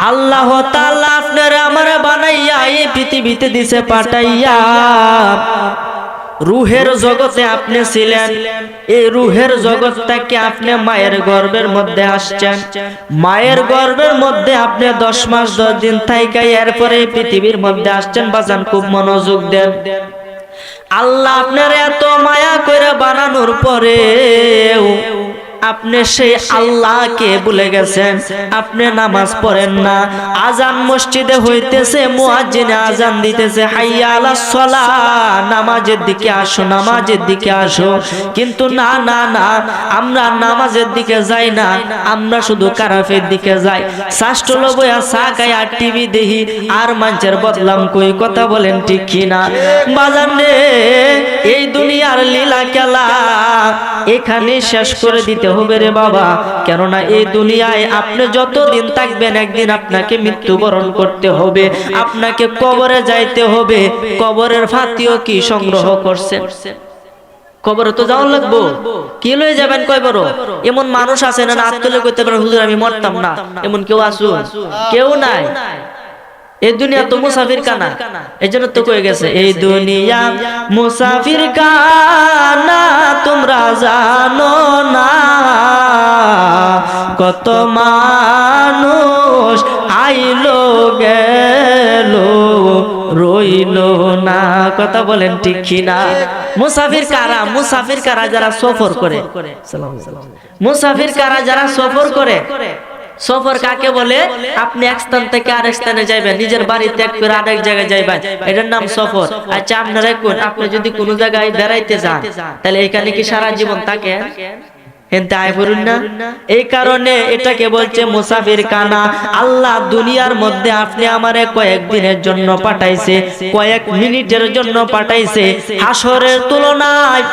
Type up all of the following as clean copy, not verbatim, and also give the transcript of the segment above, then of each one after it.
আল্লাহ তাআলা আপনারে আমারে বানাইয়া এই পৃথিবীতে দিছে পাঠাইয়া। রূহের জগতে আপনি ছিলেন, এই রূহের জগৎটাকে আপনি মায়ের গর্ভের মধ্যে আসছেন। মায়ের গর্ভের মধ্যে আপনি 10 মাস 10 দিন থাইকা এরপরে এই পৃথিবীর মধ্যে আসছেন। বাজান খুব মনোযোগ দেন। আল্লাহ আপনার এত মায়া করে বানানোর পরেও আপনি সেই আল্লাহকে ভুলে গেছেন। আপনি নামাজ পড়েন না, আজান মসজিদে হইতেছে, মুয়াজ্জিনে আজান দিতেছে, হাইয়া আলাস সালাহ, নামাজের দিকে আসো, নামাজের দিকে আসো। কিন্তু না না না, আমরা নামাজের দিকে যাই না, আমরা শুধু কারাফের দিকে যাই। শাস্ত্রল বইয়া চা খাই আর টিভি দেখি আর মানুষের বদলাম কই। কথা বলেন ঠিক কিনা? বাজান রে, এই দুনিয়ার লীলা খেলা এখানে শেষ করে দিতে হবে রে বাবা। কেননা এই দুনিয়ায় আপনি যতদিন থাকবেন একদিন আপনাকে মৃত্যুবরণ করতে হবে, আপনাকে কবরে যাইতে হবে। কবরের ফাতিও কি সংগ্রহ করছেন? কবরে তো যাওয়া লাগবো, কি লয়ে যাবেন কয় বড়? এমন মানুষ আছে না হাত তুলে কইতে পারে হুজুর আমি মরতাম না, এমন কেউ আসুন? কেউ নাই। এই দুনিয়া তো মুসাফির কানা, এজন্য তো কয়ে গেছে এই দুনিয়া মুসাফির কানা, তোমরা জানো না কত মানুষ আইলো গেল রইলো না। কথা বলেন ঠিক কিনা? মুসাফির কারা? মুসাফির কারা যারা সফর করে। মুসাফির কারা যারা সফর করে। সফর কাকে বলে? আপনি এক স্থান থেকে আরেক স্থানে যাইবেন, নিজের বাড়ি ত্যাগ করে আরেক জায়গায় যাইবেন, এটার নাম সফর। আচ্ছা আপনারা কোন, আপনি যদি কোনো জায়গায় বেড়াইতে যান তাহলে এখানে কি সারা জীবন থাকে? এই কারণে এটাকে বলছে মুসাফির কানা। আল্লাহ দুনিয়ার মধ্যে আপনি আমারে কয়েকদিনের জন্য পাঠাইছে, কয়েক মিনিটের জন্য পাঠাইছে। হাসরের তুলনায়,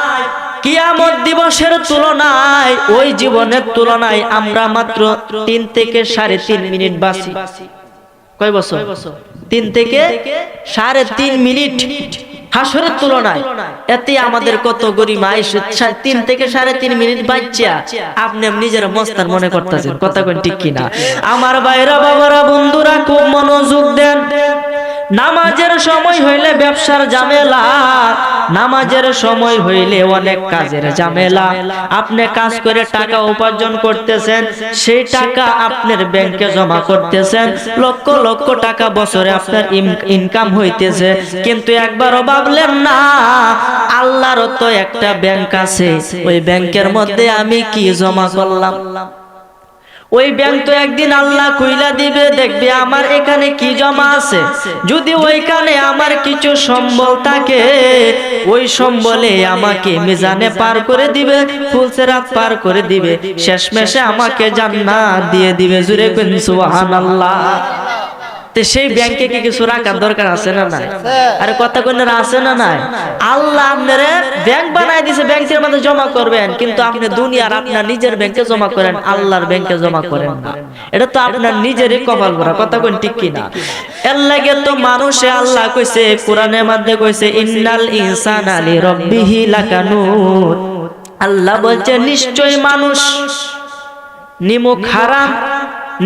কিয়ামত দিবসের তুলনায়, ওই জীবনের তুলনায় আমরা মাত্র 3 থেকে 3.5 মিনিট বাঁচি। কয় বছর? 3 থেকে 3.5 মিনিট হাসরের তুলনায়। এতে আমাদের কত গরিমা। 3 থেকে 3.5 মিনিট বাচ্চা আপনি নিজের মস্তান মনে করতেছেন। কথা কোন ঠিক কিনা? আমার ভাইরা, বাবারা, বন্ধুরা খুব মনোযোগ দেন। নামাজের সময় হইলে ব্যবসার ঝামেলা, নামাজের সময় হইলে অনেক কাজের ঝামেলা। আপনি কাজ করে টাকা উপার্জন করতেছেন, সেই টাকা আপনার ব্যাংকে জমা করতেছেন, লক্ষ লক্ষ টাকা বছরে আপনার ইনকাম হইতেছে। কিন্তু একবারও ভাবলেন না আল্লাহর তো একটা ব্যাংক আছে, ওই ব্যাংকের মধ্যে আমি কি জমা করলাম? ওই ব্যাংক তো একদিন আল্লাহ খুইলা দিবে, দেখবে আমার এখানে কি জমা আছে। যদি ওইখানে আমার কিছু সম্বল থাকে, ওই সম্বলে আমাকে মিজানে পার করে দিবে, ফুলসেরাত পার করে দিবে, শেষমেশে আমাকে জান্নাত দিয়ে দিবে। জুরে কোন সুবহানাল্লাহ। সেই ব্যাংকে কি কিছু রাখার দরকার আছে না নাই? আরে কথা কোন আছে না নাই? আল্লাহ আপনারে ব্যাংক বানাই দিয়েছে, ব্যাংকের মধ্যে জমা করবেন, কিন্তু আপনি দুনিয়ার আপনার নিজের ব্যাংকে জমা করেন, আল্লাহর ব্যাংকে জমা করেন না। এটা তো আপনার নিজেরই কপাল ভরা। কথা কোন ঠিক কিনা? এর লাগে তো মানুষে আল্লাহ কইছে, কোরআনের মধ্যে কইছে ইন্নাল ইনসানা লিরাব্বিহি লাকানুত। আল্লাহ বলছে নিশ্চয় মানুষ নিমুখ হারাম,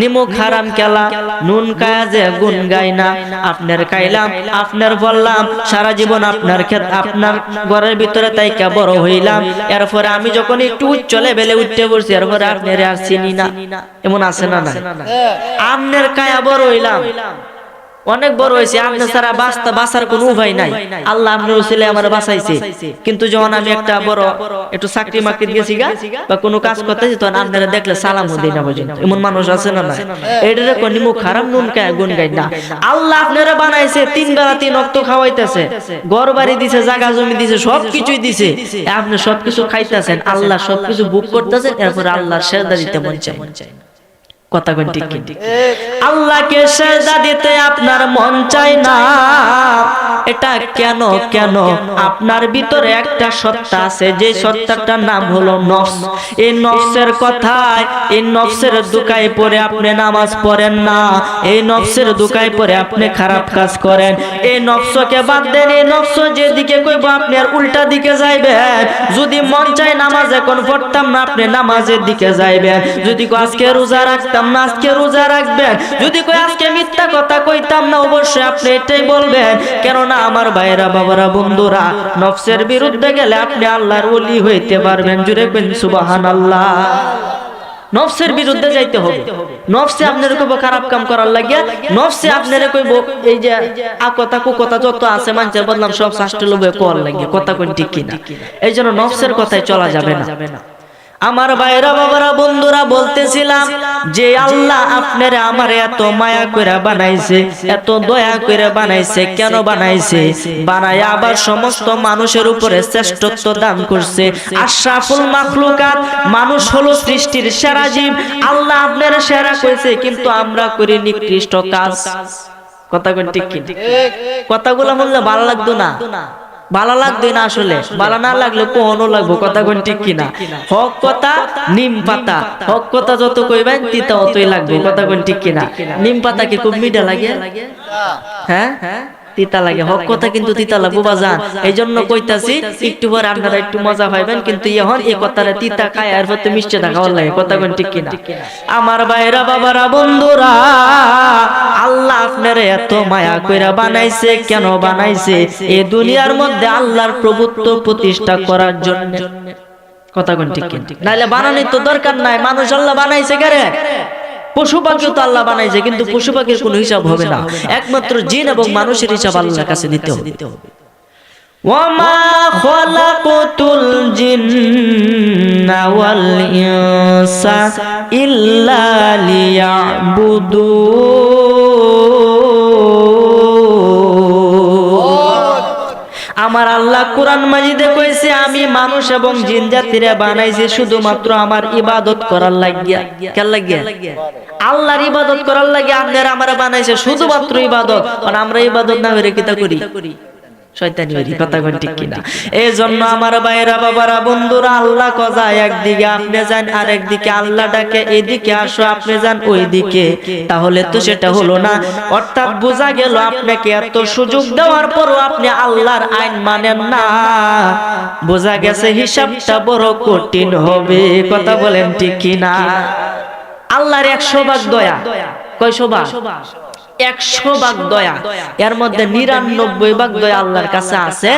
নিমুখ হারাম খেলা, নুন কাজে গুণ গাই না। আপনার খাইলাম, আপনার বললাম, সারা জীবন আপনার ক্ষেত আপনার ঘরের ভিতরে তাইকা বড় হইলাম, এরপরে আমি যখন একটু উচ্চ লেভেলে উঠতে বলছি, এরপরে আপনার আর চিনি না। এমন আছে না না? আপনার কায়া বড় হইলাম, অনেক বড় হয়েছে, আপনি সারা বাঁচার কোনো উপায় নাই। আল্লাহ আপনার ছেলে আমার বাঁচাইছে, কিন্তু যখন আমি একটা বড় একটু চাকরি মাকরি দিয়েছি গা বা কোনো কাজ করতেছি, তখন আপনারা দেখলে সালামও দেই না পর্যন্ত। এমন মানুষ আছে না না? এটারে কোন মুখ খারাপ, নুন খায় গুণ গাই না। আল্লাহ আপনারা বানাইছে, 3 বেলা 3 ওয়াক্ত খাওয়াইতেছে, ঘর বাড়ি দিছে, জায়গা জমি দিছে, সবকিছুই দিছে। আপনি সবকিছু খাইতেছেন, আল্লাহ সবকিছু বুক করতেছেন, এরপরে আল্লাহর সেজদা দিতে মন চায়। কথা কোন ঠিক ঠিক? আল্লাহকে সেজদা দিতে আপনার মন চায় না, এটা কেন? কেন? আপনার ভিতরে একটা সত্তা আছে, যে সত্তাটার নাম হলো নফস। এই নফসের কথায়, এই নফসের দুকায় পড়ে আপনি নামাজ পড়েন না, এই নফসের দুকায় পড়ে আপনি খারাপ কাজ করেন। এই নফসকে বাদ দেন, এই নফস যেদিকে কইব আপনি আর উল্টা দিকে যাইবেন। যদি মন চায় নামাজ এখন পড়তাম না, আপনি নামাজের দিকে যাইবেন। যদি আজকে রোজা রাখতাম রাখতাম না, আজকে রোজা রাখবেন। যদি কই আজকে মিথ্যা কথা কইতাম না, অবশ্যই আপনি এটাই বলবেন। কেননা আমার ভাইরা, বাবারা, বন্ধুরা, নফসের বিরুদ্ধে গেলে আপনি আল্লাহর ওলি হইতে পারবেন। জুড়ে বলেন সুবহানাল্লাহ। নফসের বিরুদ্ধে যাইতে হবে। নফসে আপনার কইব খারাপ কাম করার লাগিয়া, নফসে আপনার কইব এই যে আকতা কুকতা যত আছে মানুষের বদনাম সব শাস্তি লবে কল লাগিয়া, কথা কোন ঠিক কিনা। এই জন্য নফসের কথায় চলা যাবে না। আমার ভাইরা, বাবারা, বন্ধুরা, বলতেছিলাম যে আল্লাহ আপনারে আমারে এত মায়া কইরা বানাইছে, এত দয়া কইরা বানাইছে। কেন বানাইছে? বানায়া আবার সমস্ত মানুষের উপরে শ্রেষ্ঠত্ব দান করছে। আশরাফুল মাখলুকাত, মানুষ হলো সৃষ্টির সেরা জীব। আল্লাহ আপনারে সেরা কইছে, কিন্তু আমরা করি নিকৃষ্ট কাজ। কথা কোন ঠিক কি? কথাগুলো বললে ভালো লাগতো না, ভালো লাগবে না। আসলে ভালো না লাগলে কোহনো লাগবো। কথা কোন ঠিক কিনা? হক কথা নিম পাতা, হক কথা যত কইবেন তিতা অতই লাগবে। কথা কোন ঠিক কিনা? নিম পাতা কি খুব মিঠা লাগে? হ্যাঁ, তিতা লাগে। হক কথা কিন্তু তিতা লাগবো বাজান। এই জন্য কইতাছি একটু পরে আপনারা একটু মজা পাইবেন, কিন্তু এখন এই কথাটা তিতা খায় আর পরে মিষ্টি খাওয়ার লাগে। কথা কোন ঠিক কিনা? আমার ভাইরা, বাবারা, বন্ধুরা, আল্লাহ আপনারে এত মায়া কইরা বানাইছে। কেন বানাইছে? এই দুনিয়ার মধ্যে আল্লাহর প্রভুত্ব প্রতিষ্ঠা করার জন্য। কথা কোন ঠিক কিনা? নাইলে বানানোর তো দরকার নাই। মানুষ আল্লাহ বানাইছে কেরে? পশু পাখিও তো আল্লাহ বানাইছে, কিন্তু পশু পাখির কোনো হিসাব হবে না। একমাত্র জিন এবং মানুষের হিসাব আল্লাহর কাছে দিতে হবে। ওয়ামা খলাকতুল জিন্না ওয়াল ইনসা ইল্লা লিয়াবুদুন। আমার আল্লাহ কোরআন মাজিদে কইছে, আমি মানুষ এবং জিন জাতিরে বানাইছি শুধুমাত্র আমার ইবাদত করার লাগিয়া। কেন লাগিয়া? আল্লাহর ইবাদত করার লাগিয়া আপনারা আমারে বানাইছে, শুধুমাত্র ইবাদত। আর আমরা ইবাদত না করে কিতা করি? শয়তানি করি। কথা কোন ঠিক কিনা? এই জন্য আমার ভাইরা, বাবারা, বন্ধুরা, আল্লাহ কজা একদিকে আপনি যান, আর একদিকে আল্লাহ ডাকে এদিকে আসো, আপনি যান ওইদিকে। তাহলে তো সেটা হলো না। অর্থাৎ বোঝা গেল আপনাকে এত সুযোগ দেওয়ার পরও আপনি আল্লাহর আইন মানেন না। বোঝা গেছে হিসাবটা বড় কঠিন হবে। কথা বলেন ঠিক কিনা? আল্লাহর 100 ভাগ দয়া। কয়শো ভাগ? 100 ভাগ দয়া। এর মধ্যে 99 ভাগ দয়া আল্লাহর কাছে আছে।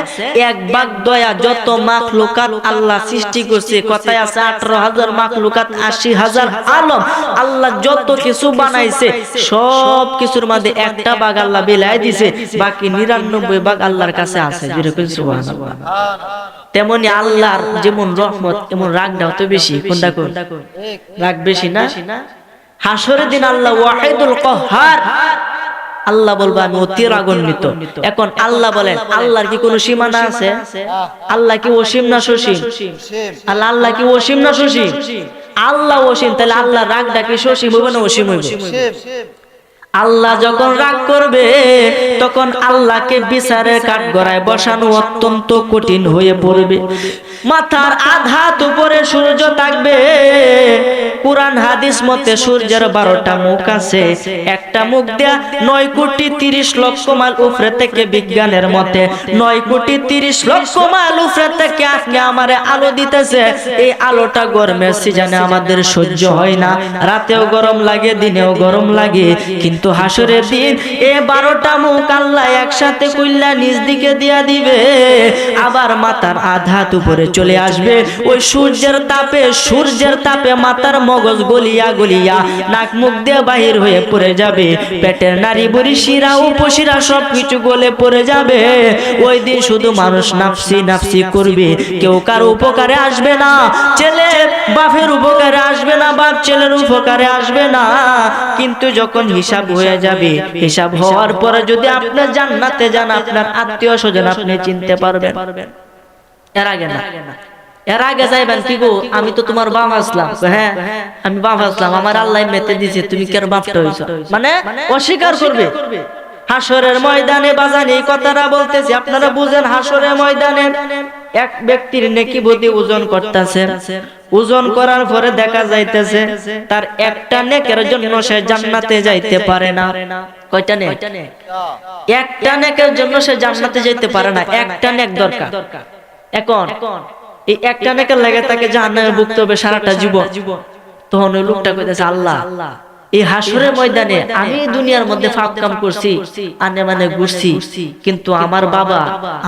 1 ভাগ দয়া যত মাখলুকাত আল্লাহ সৃষ্টি করছে। কথায় আছে 18,000 মাখলুকাত, 80,000 আলম। আল্লাহ যত কিছু বানাইছে সব কিছুর মধ্যে 1টা ভাগ আল্লাহ বিলাই দিছে, বাকি 99 ভাগ আল্লাহর কাছে আছে। যেরকম সুবহানাল্লাহ। তেমনি আল্লাহর যেমন রহমত, এমন রাগটাও তো বেশি। কোনটা কোন? রাগ বেশি না? হাসরের দিন আল্লাহ ওয়াহিদুল কাহ্হার, আল্লাহ বলবে আমি অতি রাগান্বিত। এখন আল্লাহ বলেন, আল্লাহর কি কোনো সীমানা আছে? আল্লাহ কি অসীম না সসীম? আল্লাহ কি অসীম না সসীম? আল্লাহ অসীম, তাহলে আল্লাহ রাগটা কি সসীম হইব না অসীম হইব? আল্লাহ যখন রাগ করবে তখন আল্লাহকে বিচারের কাঠগড়ায় বসানো অত্যন্ত কঠিন হয়ে পড়বে। মাথার আধাত উপরে সূর্য থাকবে। কুরআন হাদিস মতে সূর্যের 12টা মুখ আছে। একটা মুখ দেয়া 9 কোটি 30 লক্ষ মাইল উপরে থেকে, বিজ্ঞানের মতে 9 কোটি 30 লক্ষ মাইল উপরে থেকে আপনি আমারে আলো দিতেছে। এই আলোটা গরমের সিজনে আমাদের সহ্য হয় না। রাতেও গরম লাগে, দিনেও গরম লাগে। কিন্তু হাসরের দিন এই 12টা মুখ আল্লাহ একসাথে কইলা নিজ দিকে দিয়া দিবে। আবার মাথার আধাত উপরে চলে আসবে। ওই সূর্যের তাপে মাথার মগজ গলিয়া গলিয়া নাক মুখ দিয়ে বাহির হয়ে পড়ে যাবে। পেটের নারী বুড়ি শিরা উপশিরা সবকিছু গলে পড়ে যাবে। ওই দিন শুধু মানুষ নাফসি নাফসি করবে, কেউ কারো উপকারে আসবে না। ছেলে বাপের উপকারে আসবে না, বাপ ছেলের উপকারে আসবে না। কিন্তু যখন হিসাব হয়ে যাবে, হিসাব হওয়ার পরে যদি আপনি জান্নাতে যান, আপনার আত্মীয় স্বজন আপনি চিনতে পারবেন। এর আগে না। এর আগে যাইবেন কি গো, আমি তো তোমার বাপ আসলাম। হ্যাঁ আমি বাপ আসলাম, আমার আল্লাহ মেতে দিয়েছে, তুমি কেন বাপটা হইছো? মানে অস্বীকার করবে। হাসরের ময়দানে বাজান এই কথাটা বলতেছি, আপনারা বুঝেন। হাসরের ময়দানে এক ব্যক্তির নেকি বদি ওজন করতেছে। ওজন করার পরে দেখা যাইতেছে তার একটা নেকের জন্য সে জান্নাতে যাইতে পারে না। কয়টা নেক? একটা নেকের জন্য সে জান্নাতে যাইতে পারে না। একটা নেক দরকার। এখন এই একটা নেকের লাগে তাকে জাহান্নামে ভুগতে হবে সারাটা জীবন। তখন ওই লোকটা কইতেছে, আল্লাহ এই হাসরের ময়দানে আমি দুনিয়ার মধ্যে পাপ কাম করছি, আনে মানে ঘুরছি, কিন্তু আমার বাবা,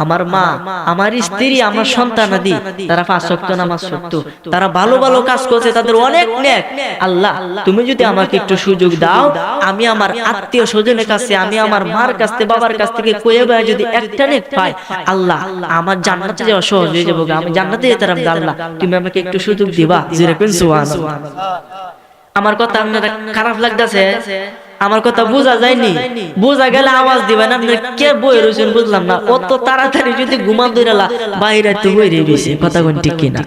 আমার মা, আমার স্ত্রী, আমার সন্তানাদি তারা 5 ওয়াক্ত নামাজ পড়তো, তারা ভালো ভালো কাজ করছে, তাদের অনেক নেক। আল্লাহ তুমি যদি আমাকে একটু সুযোগ দাও, আমি আমার আত্মীয় স্বজনের কাছে, আমি আমার মার কাছ থেকে, বাবার কাছ থেকে কয়ে বেড়া যদি একটা নেক পাই, আল্লাহ আমার জান্নাতে যাওয়া সহজ হয়ে যাবে, আমি জান্নাতে যেতে পারবো। আল্লাহ তুমি আমাকে একটু সুযোগ দিবা। যেরকম সুবহানাল্লাহ। আমার কথা আপনারা খারাপ লাগতেছে? আমার কথা বোঝা যায়নি? বোঝা গেলে আওয়াজ দিবেন। আপনারা কে বই রয়েছেন বুঝলাম না। অত তাড়াতাড়ি যদি ঘুমা দইরালা বাইরে তো বইরে বেশি কথা কোন ঠিক কিনা?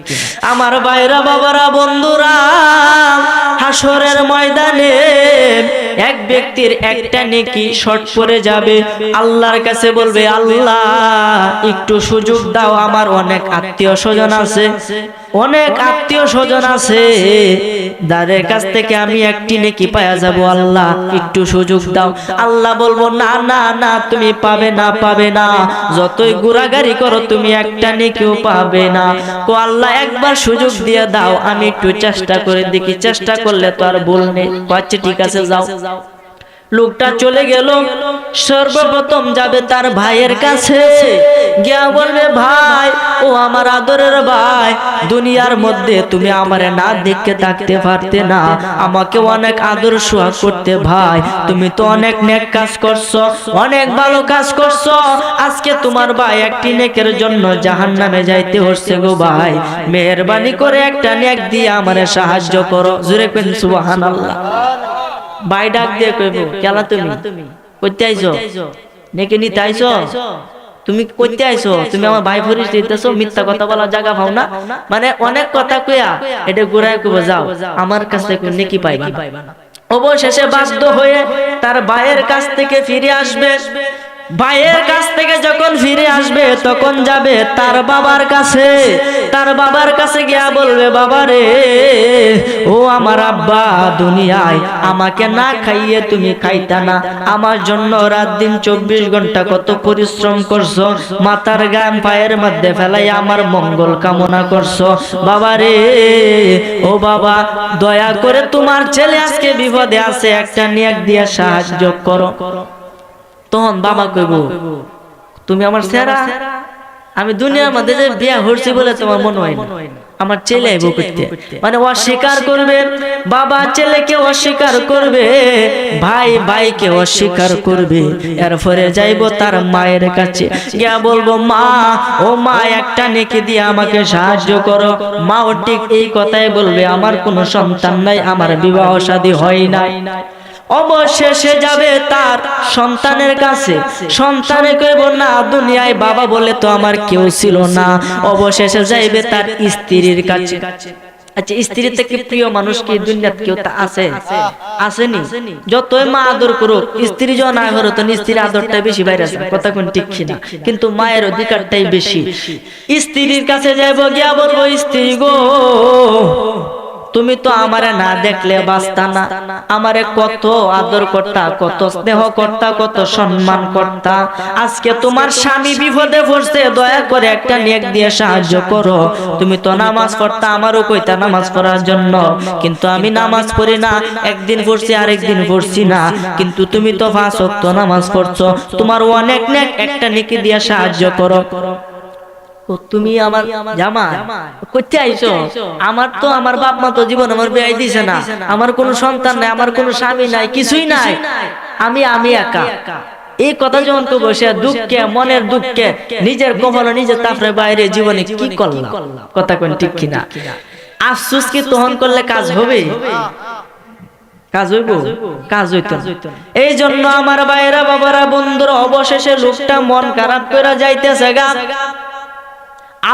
আমার বাইরা বাবারা বন্ধুরা, হাসরের ময়দানে এক ব্যক্তির একটা নেকি শর্ট পড়ে যাবে, আল্লাহর কাছে বলবে আল্লাহ একটু সুযোগ দাও, আমার অনেক আত্মীয় স্বজন আছে, অনেক আত্মীয় স্বজন আছে, যাদের কাছ থেকে আমি একটি নেকি পাওয়া যাব, আল্লাহ একটু সুযোগ দাও। আল্লাহ বলবো না না না, তুমি পাবে না, পাবে না, যতই ঘোরাঘুরি করো তুমি একটা নেকিও পাবে না। কো আল্লাহ একবার সুযোগ দিয়ে দাও, আমি একটু চেষ্টা করে দেখি, চেষ্টা করলে তো আর ভুল নেই। আচ্ছা ঠিক আছে যাও। লোকটা চলে গেল, সর্বপ্রথম যাবে তার ভাইয়ের কাছে, গিয়া বলবে ভাই, ও আমার আদরের ভাই, দুনিয়ার মধ্যে তুমি আমারে না দেখে থাকতে পারতে না, আমাকে অনেক আদর সোহাগ করতে ভাই, তুমি তো অনেক নেক কাজ করছো, অনেক ভালো কাজ করছো, আজকে তোমার ভাই একটি নেকের জন্য জাহান্নামে যাইতে হচ্ছে গো ভাই, মেহেরবানি করে একটা নেক দিয়ে আমারে সাহায্য করো। জোরে কইন সুবহানাল্লাহ। ভাই ডাক দিয়ে কইব, কেলা তুমি কইতে আইছো? নেকি নিতে আইছো? তুমি কইতে আইছো? তুমি আমার ভাই ফরিস দিতেছো, মিথ্যা কথা বলা জায়গা পাও না, মানে অনেক কথা কইয়া এটা ঘুরায় কইব যাও, আমার কাছে নেকি পাইবা না। অবশেষে বাধ্য হয়ে তার ভাইয়ের কাছ থেকে ফিরে আসবে। ভাইয়ের কাছ থেকে যখন ফিরে আসবে তখন যাবে তার বাবার কাছে, তার বাবার কাছে গিয়া বলবে বাবা রে, ও আমার আব্বা, দুনিয়ায় আমাকে না খাইয়ে তুমি খাইতা না, আমার জন্য রাত দিন 24 ঘন্টা কত পরিশ্রম করছো, মাথার গাম পায়ের মধ্যে ফেলাই আমার মঙ্গল কামনা করছো, বাবা রে, ও বাবা দয়া করে তোমার ছেলে আজকে বিপদে আছে, একটা নেক দিয়ে সাহায্য করো। তখন বাবা কইব, তুমি আমার সেরা, আমি দুনিয়ার মধ্যে যে বিয়া হচ্ছি বলে তোমার মনে হয় না, আমার ছেলে আইব করতে, মানে অস্বীকার করবে, বাবা ছেলেকে অস্বীকার করবে, ভাই ভাইকে অস্বীকার করবে। এরপরে যাইব তার মায়ের কাছে, গিয়া বলবো মা, ও মা একটা নেকি দিয়ে আমাকে সাহায্য করো। মাও ঠিক এই কথাই বলবে, আমার কোনো সন্তান নাই, আমার বিবাহ শাদী হয় নাই। অবশেষে যাবে তার সন্তানের কাছে, সন্তানে কইব না, দুনিয়ায় বাবা বলে তো আমার কেউ ছিল না। অবশেষে যাইবে তার স্ত্রীর কাছে। আচ্ছা স্ত্রীর থেকে প্রিয় মানুষ কি দুনিয়াত কেউ তা আছে? আসেনি? যতই মা আদর করুক, স্ত্রী যখন না হলো তো স্ত্রীর আদরটাই বেশি বাইরে আছে, কথা কোন ঠিক না, কিন্তু মায়ের অধিকারটাই বেশি। স্ত্রীর কাছে যাইব, গিয়া বলবো স্ত্রী গো, তুমি তো আমারে না দেখলে বাঁচতা না, আমারে কত আদর করতা, কত স্নেহ করতা, কত সম্মান করতা, আজকে তোমার স্বামী বিপদে পড়ছে, দয়া করে একটা নেক দিয়ে সাহায্য করো। তুমি তো নামাজ পড়তা, আমারও কইতা নামাজ পড়ার জন্য, কিন্তু আমি নামাজ পড়ি না, একদিন পড়ছি আরেকদিন পড়ছি না, কিন্তু তুমি তো 5 ওয়াক্ত নামাজ পড়ছো, তোমার অনেক নেক, একটা নেকি দিয়ে সাহায্য করো। তুমি আমার জামাই কইতে আইছো? আমার তো আমার বাপ মা তো জীবন আমার বিয়ে দিছে না, আমার কোনো সন্তান নাই, আমার কোনো স্বামী নাই, কিছুই নাই, আমি একা। এই কথা যখন তো বসে দুঃখে, মনের দুঃখে, নিজের কপালে নিজের তাপরে বাইরে জীবনে কি করলাম, কথা কোন ঠিক কিনা? আফসোস কি তখন করলে কাজ হবে? কাজ হইব? কাজ হইতো না। এই জন্য আমার ভাইরা বাবারা বন্ধুরা, অবশেষে লোকটা মন খারাপ করে যাইতেছে গা।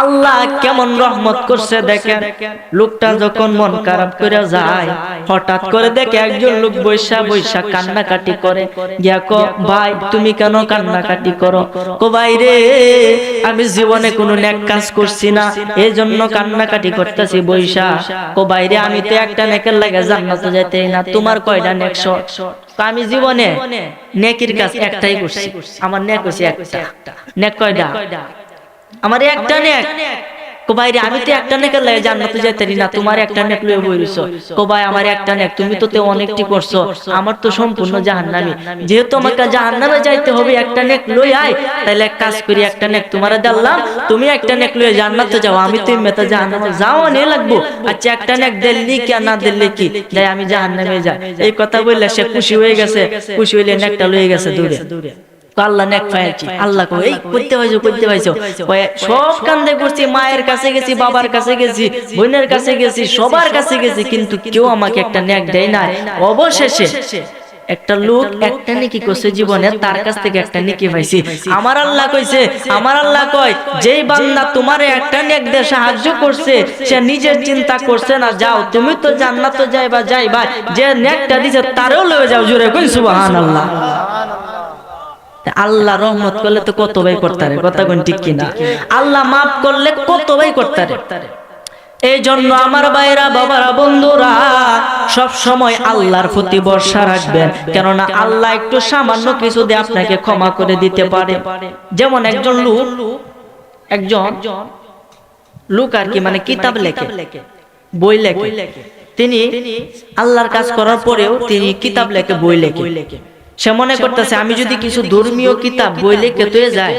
আল্লাহ কেমন রহমত করছে দেখেন, লোকটা যখন মন খারাপ করে যায়, হঠাৎ করে দেখে একজন লোক বৈশা বৈশা কান্নাকাটি করে। গিয়া কো ভাই তুমি কেন কান্নাকাটি করো? কো ভাই রে, আমি জীবনে কোনো নেক কাজ করছি না, এই জন্য কান্নাকাটি করতেছি বৈশা। কো ভাই রে, আমি তো একটা নেকের লাগে জান্নাতে যাইতেই না, তোমার কয়টা নেক শর্ট? আমি জীবনে নেকির কাজ একটাই করছি, আমার নেক হইছে একটা। নেক কয়টা? আমার একটা নেক। ভাইরে আমি তো একটা নেকের লাগে জান্নাতে যাইতারি না, তোমার একটা নেক লয়ে বইরিছো। ভাই আমার একটা নেক, তুমি তো অনেকটি করছো, আমার তো সম্পূর্ণ জাহান্নামী। যেহেতু আমাকে জাহান্নামে যাইতে হবে, একটা নেক লই আয়, তাহলে এক কাজ করি, একটা নেক তোমারে দিলাম, তুমি একটা নেক লয়ে জান্নাতে যাও, আমি তো মেতে জাহান্নামে যাও নে লাগবো। আচ্ছা একটা নেক দিল্লি কি আর না দিল্লি কি, যাই আমি জাহান্নামে যাই। এই কথা বললে সে খুশি হয়ে গেছে, খুশি হইলে নেকটা লয়ে গেছে দূরে। আল্লাহ নেক পাইছি, আল্লাহ কই এই করতে পাইছো সব কান্দে করছি, মায়ের কাছে গেছি, বাবার কাছে গেছি, বোনের কাছে গেছি, সবার কাছে গেছি, কিন্তু কেউ আমাকে একটা নেক দেয় না। অবশেষে একটা লোক একটা নেকি করছে জীবনে, তার কাছ থেকে একটা নেকি পাইছি। আমার আল্লাহ কইছে, আমার আল্লাহ কয় যেই বান্দা তোমারে একটা নেক দিয়ে সাহায্য করছে, সে নিজের চিন্তা করছে না, যাও তুমি তো জান্নাতে যাইবা, যে নেকটা দিছে তারও লয়ে যাও। জোরে কই সুবহানাল্লাহ। আল্লাহ রহমত করলে তো কত ভাই করতারে, কথা কোন ঠিক কিনা? আল্লাহ মাফ করলে কত ভাই করতারে। এই জন্য আমার ভাইরা, বাবারা, বন্ধুরা, সব সময় আল্লাহর প্রতি ভরসা রাখবেন, কেননা আল্লাহ একটু সামান্য কিছু দিয়ে আপনাকে ক্ষমা করে দিতে পারে। যেমন একজন লোক আর কি, মানে কিতাব লেখে, বই লেখে, তিনি আল্লাহর কাজ করার পরেও তিনি কিতাব লেখে, বই লেখে। সে মনে করতেছে আমি যদি কিছু ধর্মীয় কিতাব বই লিখে তুই যায়,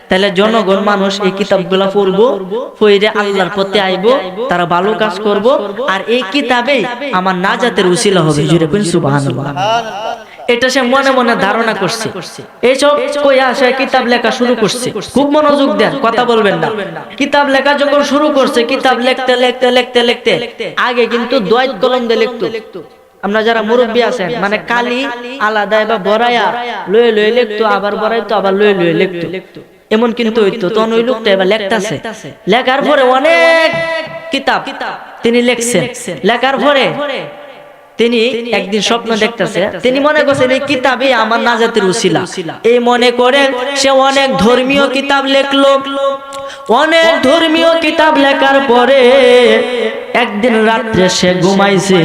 তাহলে জনগণ মানুষ এই কিতাবগুলা পড়বো, পড়ে আল্লাহর পথে আইবো, তারা ভালো কাজ করব, আর এই কিতাবেই আমার নাজাতের উসিলা হবে। জুড়ে কোন সুবহানাল্লাহ। এটা সে মনে মনে ধারণা করছে। এইসব কইয়া সে কিতাব লেখা শুরু করছে। খুব মনোযোগ দেন, কথা বলবেন না। কিতাব লেখা যখন শুরু করছে, কিতাব লিখতে আগে কিন্তু দোয়াত কলম দিয়ে লিখতো। আমরা যারা মুরব্বী আছেন, মানে কালি আলাদা বা বড়াইয়া লয়ে লিখতো, আবার বড়াইতো, আবার লয়ে লিখতো, এমন কিন্তু হইতো। তখন ওই লোকটা এবার লেখতাছে, লেখার পরে অনেক কিতাব তিনি লিখছেন। লেখার পরে তিনি একদিন স্বপ্ন দেখতেছে, তিনি মনে করছেন এই কিতাবই আমার নাজাতের উসিলা। এই মনে করে সে অনেক ধর্মীয় কিতাব লিখলো। অনেক ধর্মীয় কিতাব লেখার পরে একদিন রাত্রে সে ঘুমাইছে,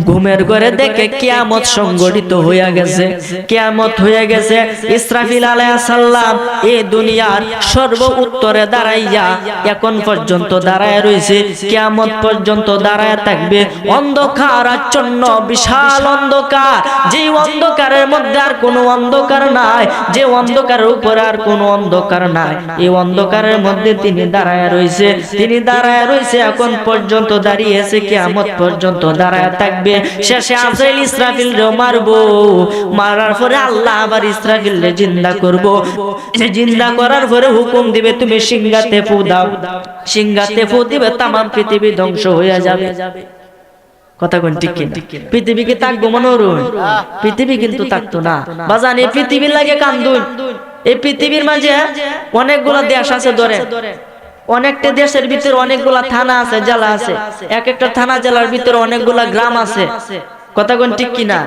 ঘুমের ঘরে দেখে কিয়ামত সংঘটিত হইয়া গেছে। কিয়ামত হয়ে গেছে। ইসরাফিল আলাইহিস সালাম এই দুনিয়ার সর্ব উত্তরে দাঁড়াইয়া এখন পর্যন্ত দাঁড়ায় রয়েছে, কিয়ামত পর্যন্ত দাঁড়ায় থাকবে। অন্ধকার আচ্ছন্ন বিশাল অন্ধকার, যে অন্ধকারের মধ্যে আর কোনো অন্ধকার নাই, যে অন্ধকারের উপরে আর কোনো অন্ধকার নাই, এই অন্ধকারের মধ্যে তিনি দাঁড়ায় রয়েছে, এখন পর্যন্ত দাঁড়িয়েছে, কিয়ামত পর্যন্ত দাঁড়ায় থাকবে। শেষে আজরাইল ইসরাফিল রে মারবো, মারার পরে আল্লাহ আবার ইসরাফিল রে জিন্দা করব। জিন্দা করার পরে হুকুম দিবে তুমি সিংহাতে ফু দাও। সিংহাতে ফু দিবে, তামাম পৃথিবী ধ্বংস হয়ে যাবে। কথা কোন ঠিক কিনা? পৃথিবী কি থাকবো মনোরম? পৃথিবী কিন্তু থাকতো না বাজান। এই পৃথিবীর লাগে কান্দুন। এই পৃথিবীর মাঝে অনেকগুলা দেশ আছে, ধরে অনেকটা দেশের ভিতরে অনেকগুলা থানা আছে, জেলা আছে। এক একটা থানা জেলার ভিতরে অনেকগুলা গ্রাম আছে। কথা কোন ঠিক কিনা?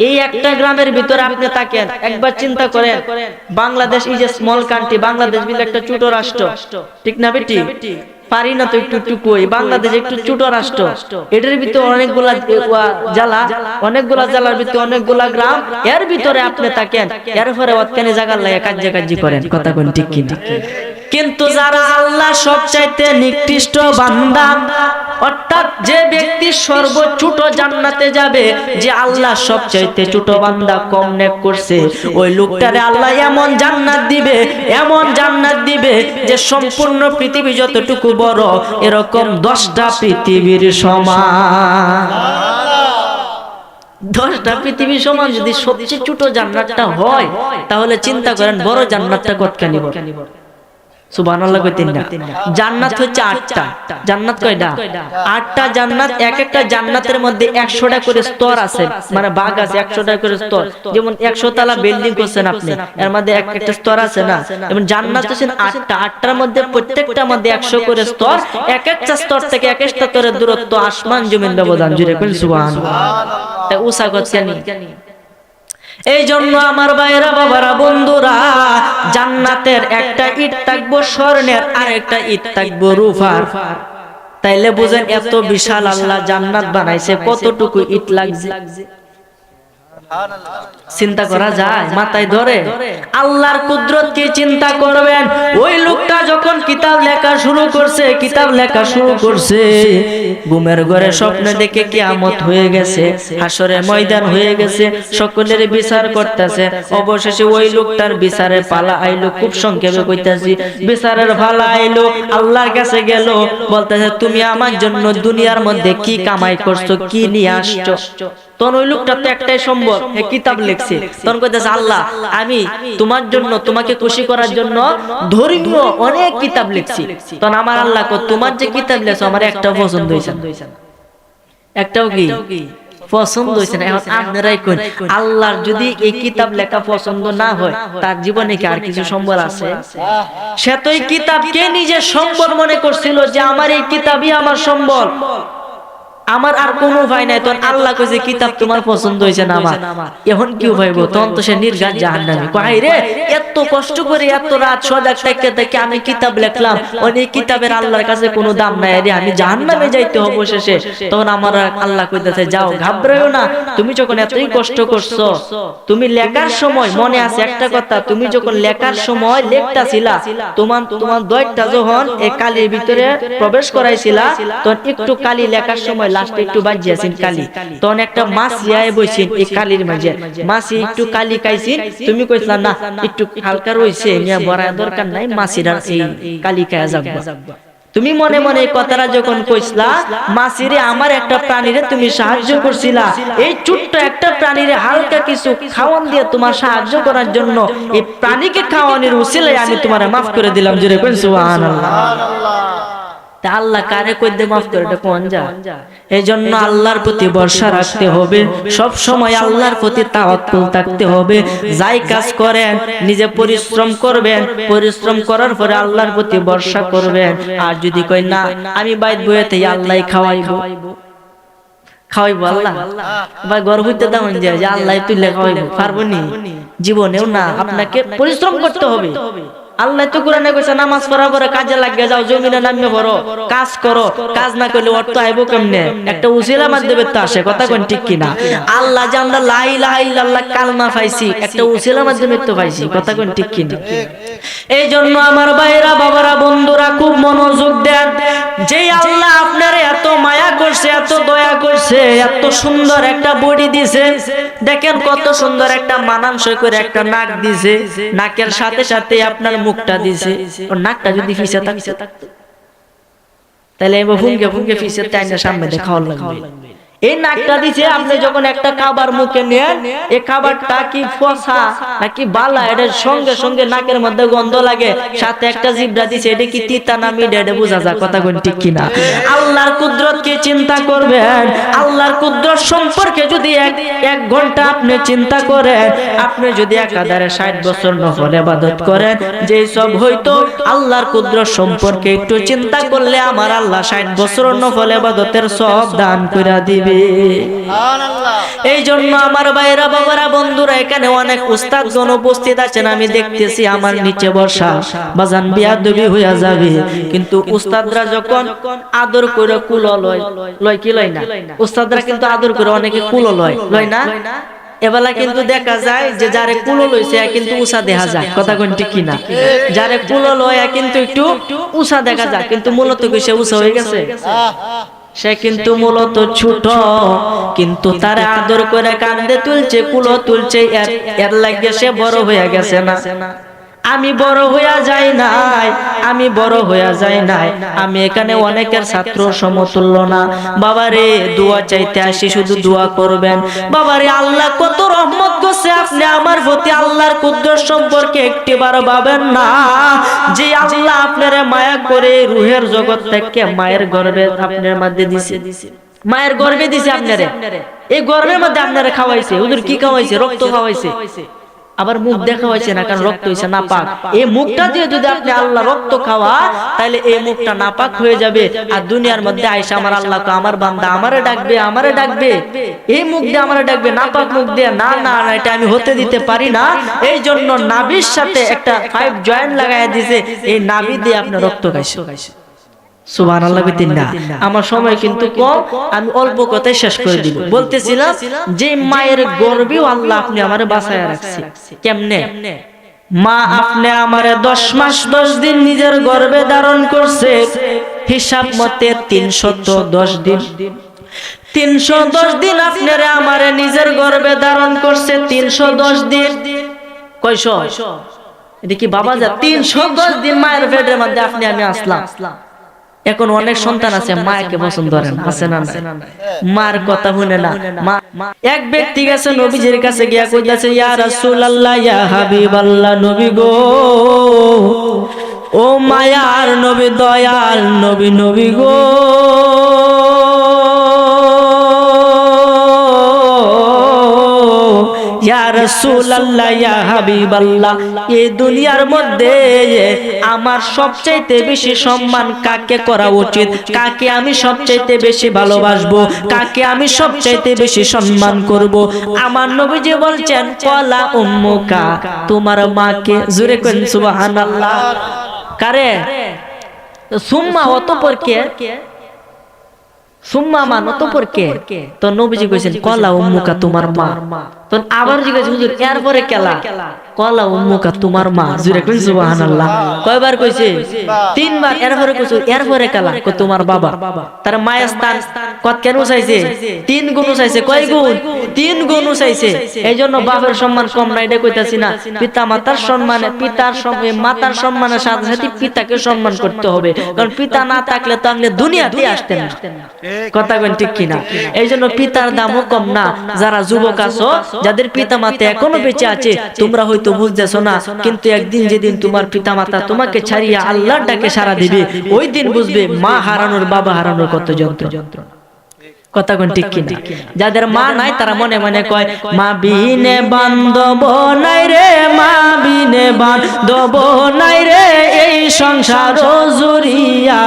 এই একটা গ্রামের ভিতরে আপনি থাকেন, একবার চিন্তা করেন, Bangladesh is a small country, Bangladesh বিল একটা ছোট রাষ্ট্র, ঠিক না বেটি? পারি না তো একটু কই, বাংলাদেশ একটু ছোট রাষ্ট্র, এটার ভিতরে অনেকগুলা জেলা, অনেকগুলা জেলার ভিতরে অনেকগুলা গ্রাম, এর ভিতরে আপনি থাকেন। এরপরে অতখানি জায়গার লাগে কাজে করেন। কথা কোন ঠিক কিনা? কিন্তু যারা আল্লাহ সবচাইতে নিকৃষ্ট বান্দা, অর্থাৎ যে ব্যক্তি সর্বছোট জান্নাতে যাবে, যে আল্লাহ সবচাইতে ছোট বান্দা, কম নেক করছে, ওই লোকটারে আল্লাহ এমন জান্নাত দিবে যে সম্পূর্ণ পৃথিবী যতটুকু বড়, এরকম 10টা পৃথিবীর সমান। 10টা পৃথিবীর সমান যদি সবচেয়ে ছোট জান্নাতটা হয়, তাহলে চিন্তা করেন বড় জান্নাতটা কতখানি বড়। সুবহানাল্লাহ কইতেন না? জান্নাত হচ্ছে 8টা। জান্নাত কয়টা? 8টা জান্নাত। এক একটা জান্নাতের মধ্যে 100টা করে স্তর আছে, মানে ভাগ আছে, 100টা করে স্তর। যেমন 100 তলা বিল্ডিং করছেন আপনি, এর মধ্যে এক একটা স্তর আছে না? যেমন জান্নাত হচ্ছে 8টা। 8টার মধ্যে প্রত্যেকটার মধ্যে 100 করে স্তর। এক একটা স্তর থেকে এক একটা স্তরের দূরত্ব আসমান জমিন ব্যবধান। জুড়ে কোন সুবহানাল্লাহ। তাই উসা করছেন। এই জন্য আমার ভাইরা, বাবারা, বন্ধুরা, জান্নাতের একটা ইট থাকবো স্বর্ণের, আর একটা ইট থাকবো রূপার। তাইলে বুঝেন এত বিশাল আল্লাহ জান্নাত বানাইছে, কতটুকু ইট লাগছে। চিন্তা করা যায়? মাথায় ধরে? আল্লাহর কুদরত কি চিন্তা করবেন? ওই লোকটা যখন কিতাব লেখা শুরু করছে ঘুমের ঘরে স্বপ্নে দেখে কিয়ামত হয়ে গেছে, হাসরের ময়দান হয়ে গেছে, সকলের বিচার করতেছে। অবশেষে ওই লোকটার বিচারের পালা আইলো। খুব সংক্ষেপে কইতাছি, বিচারের পালা আইলো। আল্লাহর কাছে গেল, বলতেছে তুমি আমার জন্য দুনিয়ার মধ্যে কি কামাই করছো, কি নিয়ে আসছো? তখন ওই লোকটা তো একটাই সম্বল, কিতাব লিখছে। তখন কইতেছে আল্লাহ আমি তোমার জন্য, তোমাকে খুশি করার জন্য ধর্মীয় অনেক কিতাব লিখছি। তখন আমার আল্লাহ কো তোমার যে কিতাব লেখছো আমার একটাও পছন্দ হইছে না, একটাও কি পছন্দ হইছে না। এখন আপনারাই কইন, আল্লাহর যদি এই কিতাব লেখা পছন্দ না হয় তার জীবনে কি আর কিছু সম্বল আছে? সে তো এই কিতাবকে নিজের সম্বল মনে করছিল যে আমার এই কিতাবই আমার সম্বল, আমার আর কোনো উপায় নাই। তখন আল্লাহ কইছে কিতাব তোমার পছন্দ হইছে না আমার, এখন কি হইব? তখন তো সে নির্ঘাত জাহান্নামী। কই রে এত কষ্ট করে এত রাত সজাগ থেকে আমি কিতাব লিখলাম, ওই কিতাবের আল্লাহর কাছে কোনো দাম নাই রে, আমি জাহান্নামে যাইতে হবে শেষে। তখন আমার আল্লাহ কইতাছে যাও, ঘাবড়াইও না, তুমি যখন এতই কষ্ট করছো, তুমি লেখার সময় মনে আছে একটা কথা, তুমি যখন লেখার সময় লেখতাছিলা, তোমার দয়টা যখন এই কালির ভিতরে প্রবেশ করাইছিলা, তখন একটু কালি লেখার সময় লাস্টে একটু বাজিয়াছেন কালি, তখন একটা মাছি আয় বইছেন এই কালির মাঝে, মাছি একটু কালি খাইছেন, তুমি কইছলা না একটু হালকা রইছে, নিয়া বড়া দরকার নাই, মাছিরা এই কালি খায়া যাবে। তুমি মনে মনে এই কথাটা যখন কইছলা, মাছিরে আমার একটা প্রাণীরে তুমি সাহায্য করছিলা, এই ছোট্ট একটা প্রাণীরে হালকা কিছু খাওয়ান দিয়ে তোমার সাহায্য করার জন্য এই প্রাণীকে খাওয়ানোর উসিলায় আমি তোমারে মাফ করে দিলাম। জোরে কইন সুবহানাল্লাহ। আল্লাহ কারে কইতে মাফ করে, এটা কোন যা? এই জন্য আল্লাহর প্রতি ভরসা রাখতে হবে, সব সময় আল্লাহর প্রতি তাওয়াক্কুল থাকতে হবে। যাই কাজ করেন নিজে পরিশ্রম করবেন, পরিশ্রম করার পরে আল্লাহর প্রতি ভরসা করবেন। আর যদি কই না আমি বাইত বইতে আল্লাহ খাওয়াইবো আল্লাহ বা গর্বতে দাম যায় যে আল্লাহ তুলে খাওয়াইবো, পারবো নি? জীবনেও না, আপনাকে পরিশ্রম করতে হবে। আল্লাহ তো কোরআনে কইছে নামাজ পড়ার পরে কাজে লাগিয়ে যাও, জমিনে নামিয়ে পড়ো, কাজ করো, কাজ না করলে অর্থ আইবো কেমনে? একটা উসিলা মাধ্যমে তো আসে, কথা কোন ঠিক কিনা? আল্লাহ যে আমরা লা ইলাহা ইল্লাল্লাহ কালমা পাইছি একটা উসিলা মাধ্যমে তো পাইছি, কথা কোন ঠিক কিনা? এই জন্য আমার ভাইরা, বাবারা, বন্ধুরা খুব মনোযোগ দেন। যে আল্লাহ আপনারে এত মায়া করছে, এত দয়া করছে, এত সুন্দর একটা বডি দিছে, দেখেন কত সুন্দর একটা মানানসই করে একটা নাক দিছে, নাকের সাথে সাথে আপনার মুখটা দিছে। ওর নাকটা যদি ফিসে থাকতো তাহলে ফুঙ্গে ফুঙ্গে ফিসে টাইনা সামনে দেখাও লাগবে। এই নাকটা দিছে, আপনি যখন একটা খাবার মুখে নেন, এই খাবারটা কি ফসা নাকি বালা, এটার সঙ্গে সঙ্গে নাকের মধ্যে গন্ধ লাগে, সাথে একটা জিহ্বা দিছে, এটা কি তিতা না মিঠা এটা বোঝা যায়, কথা কোন ঠিক কিনা? আল্লাহর কুদরত কি চিন্তা করবেন? আল্লাহর কুদরত সম্পর্কে যদি এক ঘন্টা আপনি চিন্তা করেন, আপনি যদি একাধারে 60 বছর নফল ইবাদত করেন, যে সব হয়তো আল্লাহর কুদরত সম্পর্কে একটু চিন্তা করলে আমার আল্লাহ 60 বছর নফল ইবাদতের সব দান কইরা দিবে। এই জন্য আমার ভাইরা, বাবারা, বন্ধুরা, এখানে অনেক উস্তাদগণ উপস্থিত আছেন, আমি দেখতেছি আমার নিচে বসা, বাজান বিয়াদবি হইয়া যাবে, কিন্তু উস্তাদরা যখন আদর করে কুলো লয় কি লয় না, উস্তাদরা কিন্তু আদর করে অনেকে কুলো লয় না, এবেলা কিন্তু দেখা যায় যে যারে কুলো লইছে কিন্তু উষা দেখা যায়, কথা কোন ঠিক কিনা? যারে কুলো লয় কিন্তু একটু উষা দেখা যায়, কিন্তু মূলত কি সে উষা হয়ে গেছে? সে কিন্তু মূলত ছোট, কিন্তু তার আদর করে কান্দে তুলছে, কুলো তুলছে, এর লাগে সে বড় হয়ে গেছে না। আমি বড় হইয়া যাই নাই, আমি বড় হইয়া যাই নাই, আমি এখানে অনেকের ছাত্র সমতুল্য না। বাবারে দোয়া চাইতে আসি, শুধু দোয়া করবেন। বাবারে আল্লাহ কত রহমত করছে আপনি আমার প্রতি, আল্লাহর কুদরত সম্পর্কে একটিবার ভাবেন না যে আল্লাহ আপনারে মায়া করে রুহের জগৎ থেকে মায়ের গর্ভে আপনার মধ্যে দিছে, মায়ের গর্ভে দিছে আপনারে, এই গর্ভের মধ্যে আপনারে খাওয়াইছে। হুজুর কি খাওয়াইছে? রক্ত খাওয়াইছে, আবার মুখ দেখা হয়েছে না, কারণ রক্ত হয়েছে নাপাক। এই মুখটা দিয়ে যদি আপনি আল্লাহ রক্ত খাওয়া, তাহলে এই মুখটা নাপাক হয়ে যাবে। আর দুনিয়ার মধ্যে আইসা আমার আল্লাহ আমার বান্দা আমারে ডাকবে, এই মুখ দিয়ে আমারে ডাকবে, নাপাক মুখ দিয়ে না না এটা আমি হতে দিতে পারি না। এই জন্য নাভির সাথে একটা 5 জয়েন্ট লাগাইয়া দিছে, এই নাভি দিয়ে আপনি রক্ত খাইছে। সুবহানাল্লাহ কইতেন না। আমার সময় কিন্তু কম, আমি অল্প কথায় শেষ করে দিব। বলতেছিলাম যে মায়ের গর্ভেও আল্লাহ আপনি আমারে বাঁচায়া রাখছে। কেমনে? মা আপনি আমারে 10 মাস 10 দিন নিজের গর্ভে ধারণ করছে, হিসাব মতে 310 দিন। 310 দিন আপনারে আমারে নিজের গর্ভে ধারণ করছে, 310 দিন। কয়শো? এটা কি বাবা যা 310 দিন মায়ের পেটের মধ্যে আপনি আমি আসলাম। এখন অনেক সন্তান আছে মাকে পছন্দ করে না, আছে না? মার কথা শুনে না। এক ব্যক্তি গেছে নবীজির কাছে গিয়া কইতাছে, ইয়া রাসূলুল্লাহ, ইয়া হাবিবাল্লাহ, নবী গো, ও মায়ার নবী, দয়াল নবী, নবী গো, ইয়া রাসূলুল্লাহ, ইয়া হাবিবাল্লাহ, এই দুনিয়ার মধ্যে আমার সবচাইতে বেশি সম্মান কাকে করা উচিত, কাকে আমি সবচাইতে বেশি ভালোবাসবো, কাকে আমি সবচাইতে বেশি সম্মান করব? আমার নবীজি বলছেন, ক্বালা উম্মুকা, তোমার মাকে। জোরে করেন সুবহানাল্লাহ। কারে? সুম্মা, অতঃপর কে? সুম্মা মান, অতঃপর কে? তো নবীজি কইছেন, ক্বালা উম্মুকা, তোমার মা। তখন আবার জিজ্ঞাসা, হুজুর এরপরে কেলা? ক্বালা উম্মুকা, তোমার মা। জোরে কইন সুবহানাল্লাহ। কয়বার কইছে? 3 বার। এরপরে কইছে এরপরে কেলা? কই তোমার বাবা। তার মায়ের স্থান কত কেন চাইছে? 3 গুণ চাইছে। কয় গুণ? 3 গুণ চাইছে। এইজন্য বাবার সম্মান কম না, এটা কইতাছি না। পিতা মাতার সম্মানে, মাতার সম্মানের সাথে সাথে পিতাকে সম্মান করতে হবে, কারণ পিতা না থাকলে তো আপনি দুনিয়াতে আসতেন না। কথা কইন ঠিক কিনা? এইজন্য পিতার দামও কম না। যারা যুবক আছো, যাদের পিতা মাতা এখনো বেঁচে আছে, তোমরা হয়তো বুঝতেছো না, কিন্তু একদিন যেদিন তোমার পিতা মাতা তোমাকে ছাড়িয়ে আল্লাহর ডাকে সাড়া দিবে, ওই দিন বুঝবে মা হারানোর, বাবা হারানোর কত যন্ত্রণা। কথা কোন ঠিক কিনা? যাদের মা নাই তারা মনে মনে কয়, মা বিনে বান্ধব নাই রে, মা বিনে বান্ধব নাই রে, এই সংসার জুরিয়া,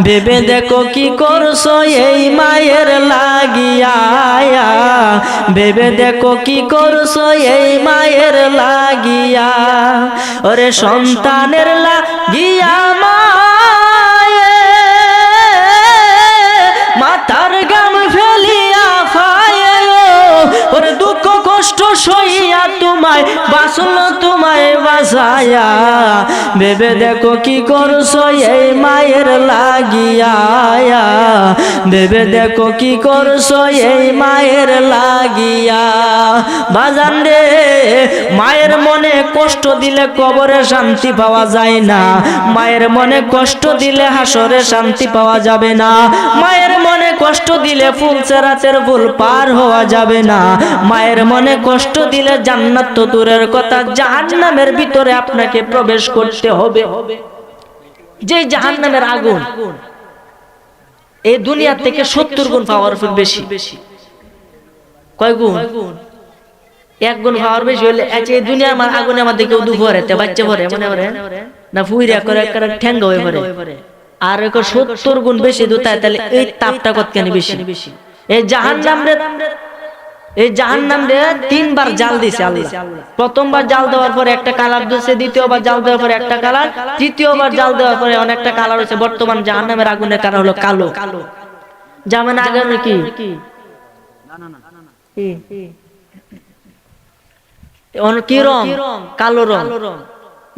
ভেবে দেখো কি করছো এই মায়ের লাগিয়া, ভেবে দেখো কি করছো এই মায়ের লাগিয়া, ওরে সন্তানের লাগিয়া মাতার গাম ফেলিয়া ফায়ে, ওরে দুঃখ কষ্ট সইয়া তোমায় বাঁচলো, তোমায় বাঁচায়া, ভেবে দেখো কি করছো এই মায়ের লাগিয়া, ভেবে দেখো কি করছো এই মায়ের লাগিয়া। বাজান রে, মায়ের মনে কষ্ট দিলে কবরে শান্তি পাওয়া যায় না, মায়ের মনে কষ্ট দিলে হাসরে শান্তি পাওয়া যাবে না, মায়ের মনে কষ্ট দিলে ফুলসেরাতের ফুল পার হওয়া যাবে না, মায়ের মনে কষ্ট দিলে জান্নাত তো দূরের কথা, জাহান্নামের ভিতরে আপনাকে প্রবেশ করতে হবে। যে জাহান্নামের আগুন এই দুনিয়া থেকে 70 গুণ পাওয়ারফুল বেশি। কয় গুণ? 1 গুণ পাওয়ার বেশি হলে এই দুনিয়ার আগুনে আমাদের কেউ দুপুরে বাচ্চা ভরে মনে করে না, ফুইরা করে ঠ্যাঙ্গা হয়ে পড়ে, আর 70 গুণ বেশি দুটায়, তাহলে এই তাপটা কতখানি বেশি? এই জাহান্নাম রে 3 বার জাল দিছে আল্লাহ। প্রথমবার জাল দেওয়ার পরে একটা কালার দিয়েছে, দ্বিতীয়বার জাল দেওয়ার পরে একটা কালার, তৃতীয়বার জাল দেওয়ার পরে অনেকটা কালার হয়েছে। বর্তমান জাহান্নামের আগুনের কালার হলো কালো। যেমন আগে কি কি রং? কালো রং।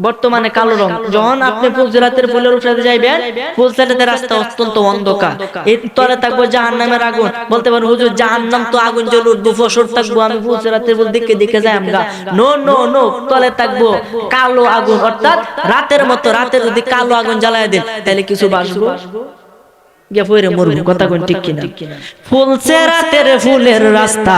বর্তমানে কালো রং। যখন আপনি ফুলসেরাতের ফুলের উপরে যাইবেন, ফুলসেরাতের রাস্তা অত্যন্ত অন্ধকার, এর তলে থাকবো জাহান্নামের আগুন। বলতে পারেন, হুজুর জাহান্নাম তো আগুন জ্বলে উঠবো, ফসর থাকবো, আমি ফুলসেরাতের ফুল দিকে যাই আমরা। নো নো নো, তলে থাকবো কালো আগুন, অর্থাৎ রাতের মতো। রাতে যদি কালো আগুন জ্বালায় দেন, তাহলে কিছু বাসবো? ফুলসেরাতের ফুলের রাস্তা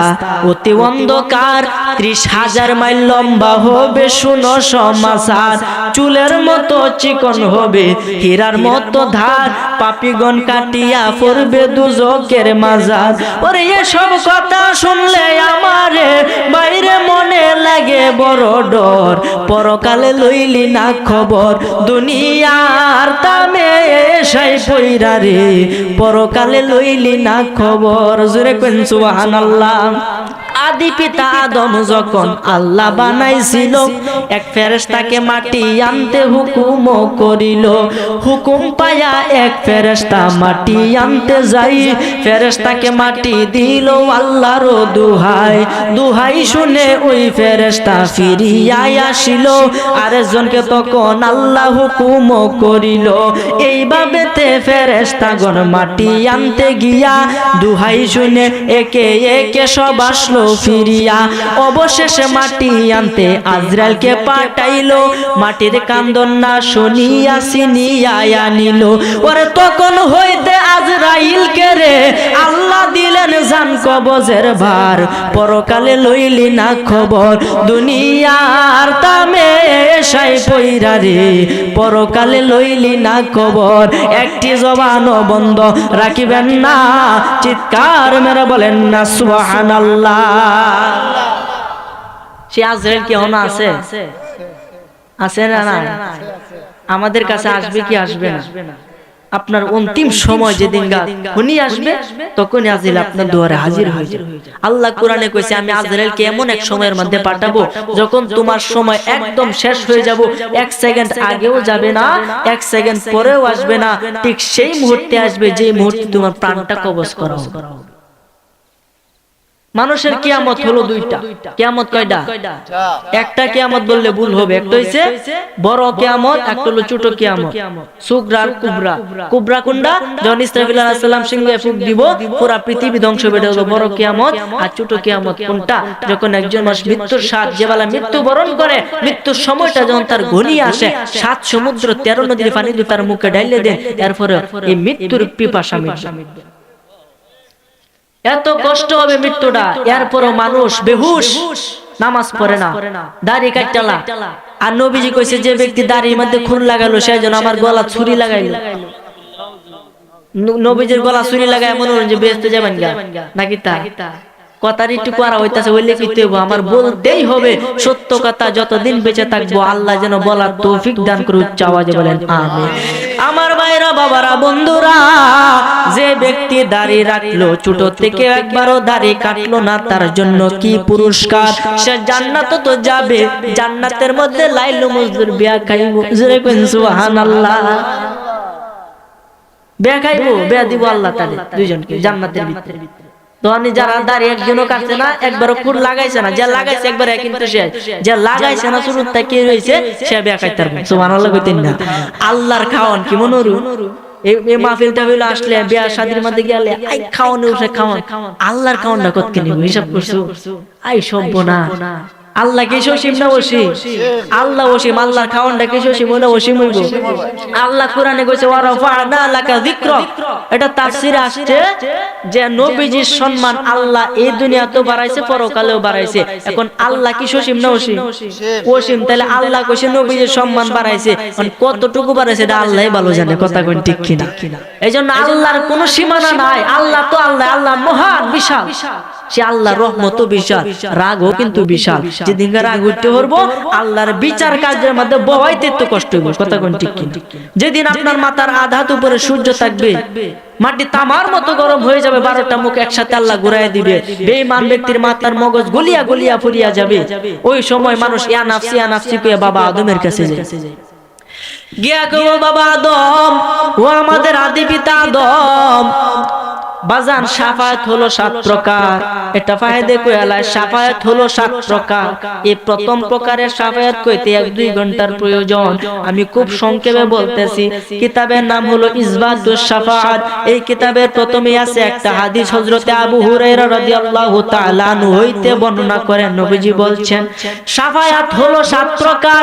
অতি অন্ধকার, 30,000 মাইল লম্বা হবে শুনো সমাচার, চুলের মতো চিকন হবে হীরার মতো ধার, পাপীগণ কাটিয়া পড়বে দুজকের মাজার। ওরে এসব কথা শুনলে আমারে বাইরে মনে লাগে বড় ডর, পরকালে লইলি না খবর, দুনিয়ার দামে এসাই পইরা রে, পরকালে লইলি না খবর। জোরে কইন সুবহানাল্লাহ। আদি পিতা আদম যখন আল্লাহ বানাইছিল, এক ফেরেশতাকে মাটি আনতে হুকুম করিল। হুকুম পায়া এক ফেরেশতা মাটি আনতে যাই, ফেরেশতাকে মাটি দিল আল্লাহর দুহাই। দুহাই শুনে ওই ফেরেশতা ফিরিয়া আসিল, আরেকজনকে তখন আল্লাহ হুকুম করিল। এইভাবে তে ফেরেশতাগণ মাটি আনতে গিয়া দুহাই শুনে একে একে সব আসলো ফিরিয়া। অবশেষে মাটি আনতে আজরাইলকে পাঠাইলো, মাটির কান্দন না শুনিয়া ছিনিয়া আনিল। ওরে তখন হইতে আজরাইলকে রে আল্লাহ দিলেন জান কবজের ভার, পরকালে লইলি না খবর, দুনিয়ার তামেশাই পইরা রে পরকালে লইলি না খবর। একটি জবানও বন্ধ রাখিবেন না, চিৎকার মেরে বলেন না সুবহানাল্লাহ। সে আজরাইল কি হনা আছে? আছে না? না আমাদের কাছে আসবে কি আসবে না? আপনার অন্তিম সময় যেদিন উনি আসবে তখনই আজরাইল আপনার দুয়ারে হাজির হয়ে যাবে। আল্লাহ কোরআনে কইছে আমি আজরাইলকে এমন এক সময়ের মধ্যে পাঠাবো যখন তোমার সময় একদম শেষ হয়ে যাব, এক সেকেন্ড আগেও যাবে না, এক সেকেন্ড পরেও আসবে না, ঠিক সেই মুহূর্তে আসবে যে মুহূর্তে তোমার প্রাণটা কবজ করা হবে। মানুষের কিয়ামত হলো দুইটা। কিয়ামত কয়টা? একটা কিয়ামত বললে ভুল হবে। একটা হইছে বড় কিয়ামত, একটা হলো ছোট কিয়ামত। সুগরা আর কুবরা। কুবরা কোনটা? যখন ইসরাফিল আলাইহিস সালাম সিংহে ফুঁক দিব পুরো পৃথিবী ধ্বংস হয়ে যাবে, বড় কিয়ামত। আর ছোট কিয়ামত কোনটা? যখন একজন মানুষ মৃত্যুর স্বাদ যেবেলা মৃত্যুবরণ করে, মৃত্যুর সময়টা যখন তার ঘনিয়ে আসে, 7 সমুদ্র 13 নদীর পানি দিয়ে তার মুখে ঢাইলে দেন, এরপরে এই মৃত্যুর পিপাসা মিটবে। এত কষ্ট হবে মৃত্যুটা, এরপরও মানুষ বেহুশ, নামাজ পড়ে না, দাড়ি কাটলা। আর নবীজি কইছে যে ব্যক্তি দাড়ির মধ্যে খুন লাগালো সে যেন আমার গলা ছুরি লাগাইলো। নবীজির গলা ছুরি লাগায় মনে হল যে বেহেশতে যাবেন গা নাকি? তা কথার একটু করা হইতাছে, হইলে কি হইব? আমার বলতেই হবে সত্য কথা, যতদিন বেঁচে থাকবো আল্লাহ যেন বলার তৌফিক দান করে উচ্চ আওয়াজে বলেন আমিন। আমার ভাইরা, বাবারা, বন্ধুরা, যে ব্যক্তি দাড়ি রাখলো, ছোট থেকে একবারও দাড়ি কাটলো না, তার জন্য কি পুরস্কার? সে জান্নাতে তো যাবে, জান্নাতের মধ্যে লাইলু মজদুর বিয়া খাইবো। জোরে কইন সুবহানাল্লাহ। বিয়া খাইবো, বিয়া দিব আল্লাহ তাআলা দুইজনকে জান্নাতের ভিতরে। তো আমি যারা দাঁড়িয়ে একজনও কাটছে না, একবারও খুর লাগাইছে না, যে লাগাইছে একবার কিন্তু শেষ, যে লাগাইছে না শুরু থেকে রয়েছে সে বিয়া খাইতে পারবে। সুবহানাল্লাহ কইতেন না? আল্লাহর খাওয়ান কি মনোরু। এই মাহফিলটা হইলো আসলে বিয়া শাদীর মধ্যে গেলে আই খাওয়ানো সে খাওয়ান, আল্লাহর খাওয়ানটা কত কিনি হিসাব করছো? আই সভ্য না। আল্লাহ কে সসীম না অসীম? আল্লাহ অসীম, আল্লাহর খাওয়ানটা কে সসীম হলো অসীম হইব। আল্লাহ কোরআনে কইছে ওয়া রাফা'না লাকা যিকরাক, এটা তাফসীরে আসছে যে নবীজির সম্মান আল্লাহ এই দুনিয়াতেও বাড়াইছে, পরকালেও বাড়াইছে। এখন আল্লাহ কি সসীম না অসীম? অসীম। তাহলে আল্লাহ কইছে নবীজির সম্মান বাড়াইছে, এখন কতটুকু বাড়াইছে এটা আল্লাহই ভালো জানে। কথা কোন ঠিক কিনা? এইজন্য আল্লাহর কোনো সীমানা নাই। আল্লাহ তো আল্লাহ, আল্লাহ মহান, বিশাল। সে আল্লাহর রহমত বিশাল, রাগও কিন্তু বিশাল। যেদিন রাগ উঠতে পারবো আল্লাহর বিচার কাজের মধ্যে বহাইতে তো কষ্ট হইব। কথা কোন ঠিক কিনা? যেদিন আপনার মাথার আধাত উপরে সূর্য থাকবে, মাটি তামার মতো গরম হয়ে যাবে, 12টা মুখ একসাথে আল্লাহ ঘুরাই দিবে, বেঈমান ব্যক্তির মাথার মগজ গলিয়া গলিয়া ফুরিয়া যাবে। ওই সময় মানুষ ইয়া নাফসি ইয়া নাফসি কইয়া বাবা আদমের কাছে যায়, গিয়া কও বাবা আদম, ও আমাদের আদি পিতা আদম, বাজান শাফায়াত হলো 7 প্রকার। এটা ফায়দে কইলা শাফায়াত হলো 7 প্রকার। এই প্রথম প্রকারের শাফায়াত কইতে 1-2 ঘন্টার প্রয়োজন, আমি খুব সংক্ষেপে বলতেছি। কিতাবের নাম হলো ইসবাতুশ শাফাআত। এই কিতাবের প্রথমে আছে একটা হাদিস, হযরতে আবু হুরায়রা রাদিয়াল্লাহু তাআলা আনহু হইতে বর্ণনা করেন, নবীজি বলছেন শাফায়াত হলো 7 প্রকার।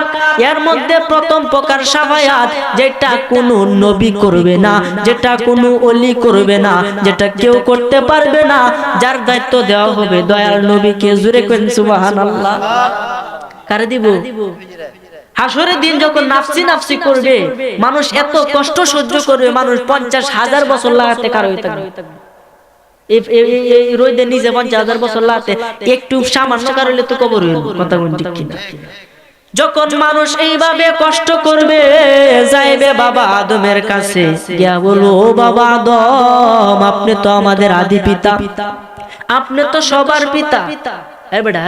এর মধ্যে প্রথম প্রকার শাফায়াত, যেটা কোনো নবী করবে না, যেটা কোনো ওলি করবে না, যেটা কেউ করতে পারবে না, যার দায়িত্ব দেওয়া হবে দয়াল নবীকে। জোরে করেন সুবহানাল্লাহ। কারে দিব? হাসরের দিন যখন নাফসি নাফসি করবে মানুষ, এত কষ্ট সহ্য করবে মানুষ, 50,000 বছর লাগাতে কার হইতে থাকবে। এই রোদে নিজে 50,000 বছর লাগাতে একটু সামান্য কারণে তো কবর হইল। কথা কোন ঠিক কিনা? যখন মানুষ এইভাবে কষ্ট করবে, যাইবে বাবা আদমের কাছে, গিয়া বলবো ও বাবা আদম, আপনি তো আমাদের আদি পিতা, আপনি তো সবার পিতা, এই বেটা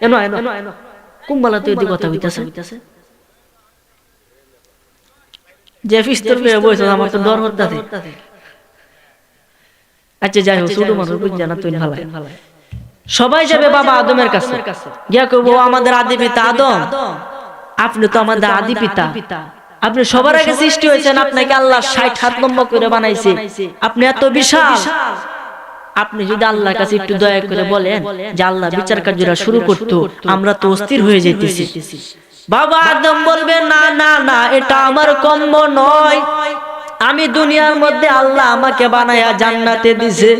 এনো কুম্বালা তুই দি কথা হইতাছে যে ফিস্তর পেয়ে বইছো আমার তো ডর হচ্ছে। আচ্ছা যাই হোক, ছোট মানুষ বুঝছে না, তুই ভালো। সবাই যাবে বাবা আদমের কাছে, গিয়া কইবো আমাদের আদি পিতা আদম, আপনি তো আমাদের আদি পিতা, আপনি সবার আগে সৃষ্টি হয়েছেন, আপনাকে আল্লাহ 60 হাত লম্বা করে বানাইছে, আপনি এত বিশাল, আপনি যদি আল্লাহর কাছে একটু দয়া করে বলেন যে আল্লাহ বিচার কার্যটা শুরু করতো, আমরা তো অস্থির হয়ে যেতেছি। বাবা আদম বলবে না না না, এটা আমার কম্ম নয়, আমি দুনিয়ার মধ্যে আল্লাহ আমাকে বানায়া জান্নাতে দিছে,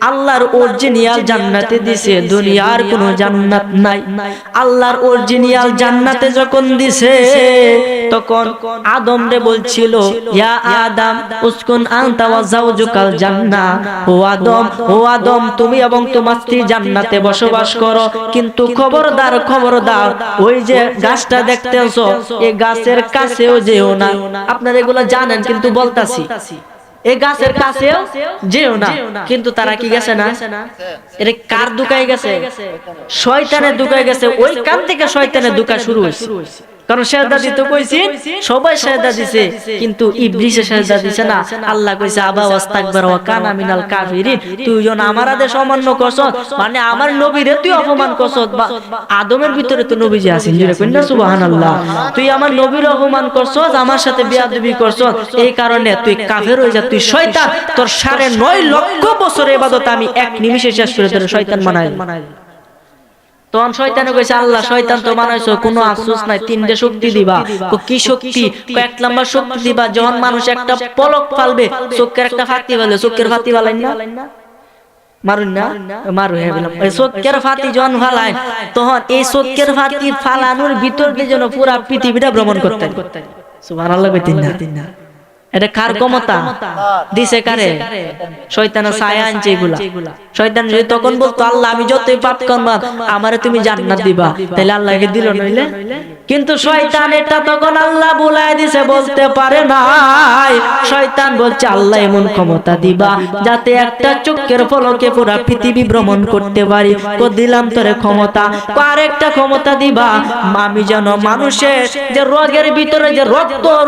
আল্লাহর অরিজিনাল জান্নাতে দিছে, দুনিয়ার কোনো জান্নাত নাই। আল্লাহর অরিজিনাল জান্নাতে যখন দিছে তখন আদম রে বলছিল ইয়া আদম উসকুন আনতা ওয়া যাওজুকাল জান্নাহ, ও আদম তুমি এবং তোমার স্ত্রী জান্নাতে বসবাস করো, কিন্তু খবরদার খবরদার ওই যে গাছটা দেখতেছো এই গাছের কাছেও যেও না। আপনারা এগুলো জানেন কিন্তু বলতাছি, এই গাছের কাছেও যেও না, কিন্তু তারা কি গেছে না, এটা কার দুকায় গেছে? শয়তানের দুকায় গেছে। ওই কান থেকে শয়তানের দুকা শুরু হয়েছে, কারণ সেজদা দিতে কইছি, সবাই সেজদা দিছে, কিন্তু ইবলিসে সেজদা দিছে না। আল্লাহ কইছে আবা ওয়াস্তাকবার ওয়া কানা মিনাল কাফিরিন, তুই জন আমার আদেশ অমান্য করছস, মানে আমার নবীরে তুই অপমান করছস। আদমের ভিতরে তো নবীজি আছেন, জোরে কইনা সুবহানাল্লাহ। তুই আমার নবীর অপমান করছস, আমার সাথে বেয়াদবি করছস, এই কারণে তুই কাফের হয়ে যা, তুই শয়তান। তোর 9.5 লক্ষ বছরের ইবাদত আমি এক নিমিষে শেষ করে তোর শয়তান বানাই। তখন শয়তানে কইছে আল্লাহ শয়তান তো বানাইছো, কোনো আফসোস নাই, 3টে শক্তি দিবা। কি শক্তি? এক নাম্বার শক্তি দিবা, যখন মানুষ একটা পলক ফালবে, চোখের একটা ফাতি ফেলে, চোখের ফাতি ফালাই না মারুন না মারু হে বললাম, চোখের ফাতি যখন ফালায় তখন এই চোখের ফাতি ফালানোর ভিতর দিয়ে যেন পুরা পৃথিবীটা ভ্রমণ করতে। সুবহানাল্লাহ কইতেন না? এটা কার ক্ষমতা দিছে? কারে? শয়তানের ছায়া আনছে এগুলা। শয়তান যদি তখন বলতো আল্লাহ আমি যতই পাপ করলাম আমারে তুমি জান্নাত দিবা, তাহলে আল্লাহকে দিল নইলে? কিন্তু শয়তান এটা তখন আল্লাহ বুলাই দিছে, বলতে পারে নাই। শয়তান বলছে আল্লাহ এমন ক্ষমতা দিবা যাতে একটা চোখের পলকে পুরা পৃথিবী ভ্রমণ করতে পারি। তো দিলাম তোরে ক্ষমতা, আরেকটা ক্ষমতা দিবা আমি যেন মানুষের যে রোগের ভিতরে যে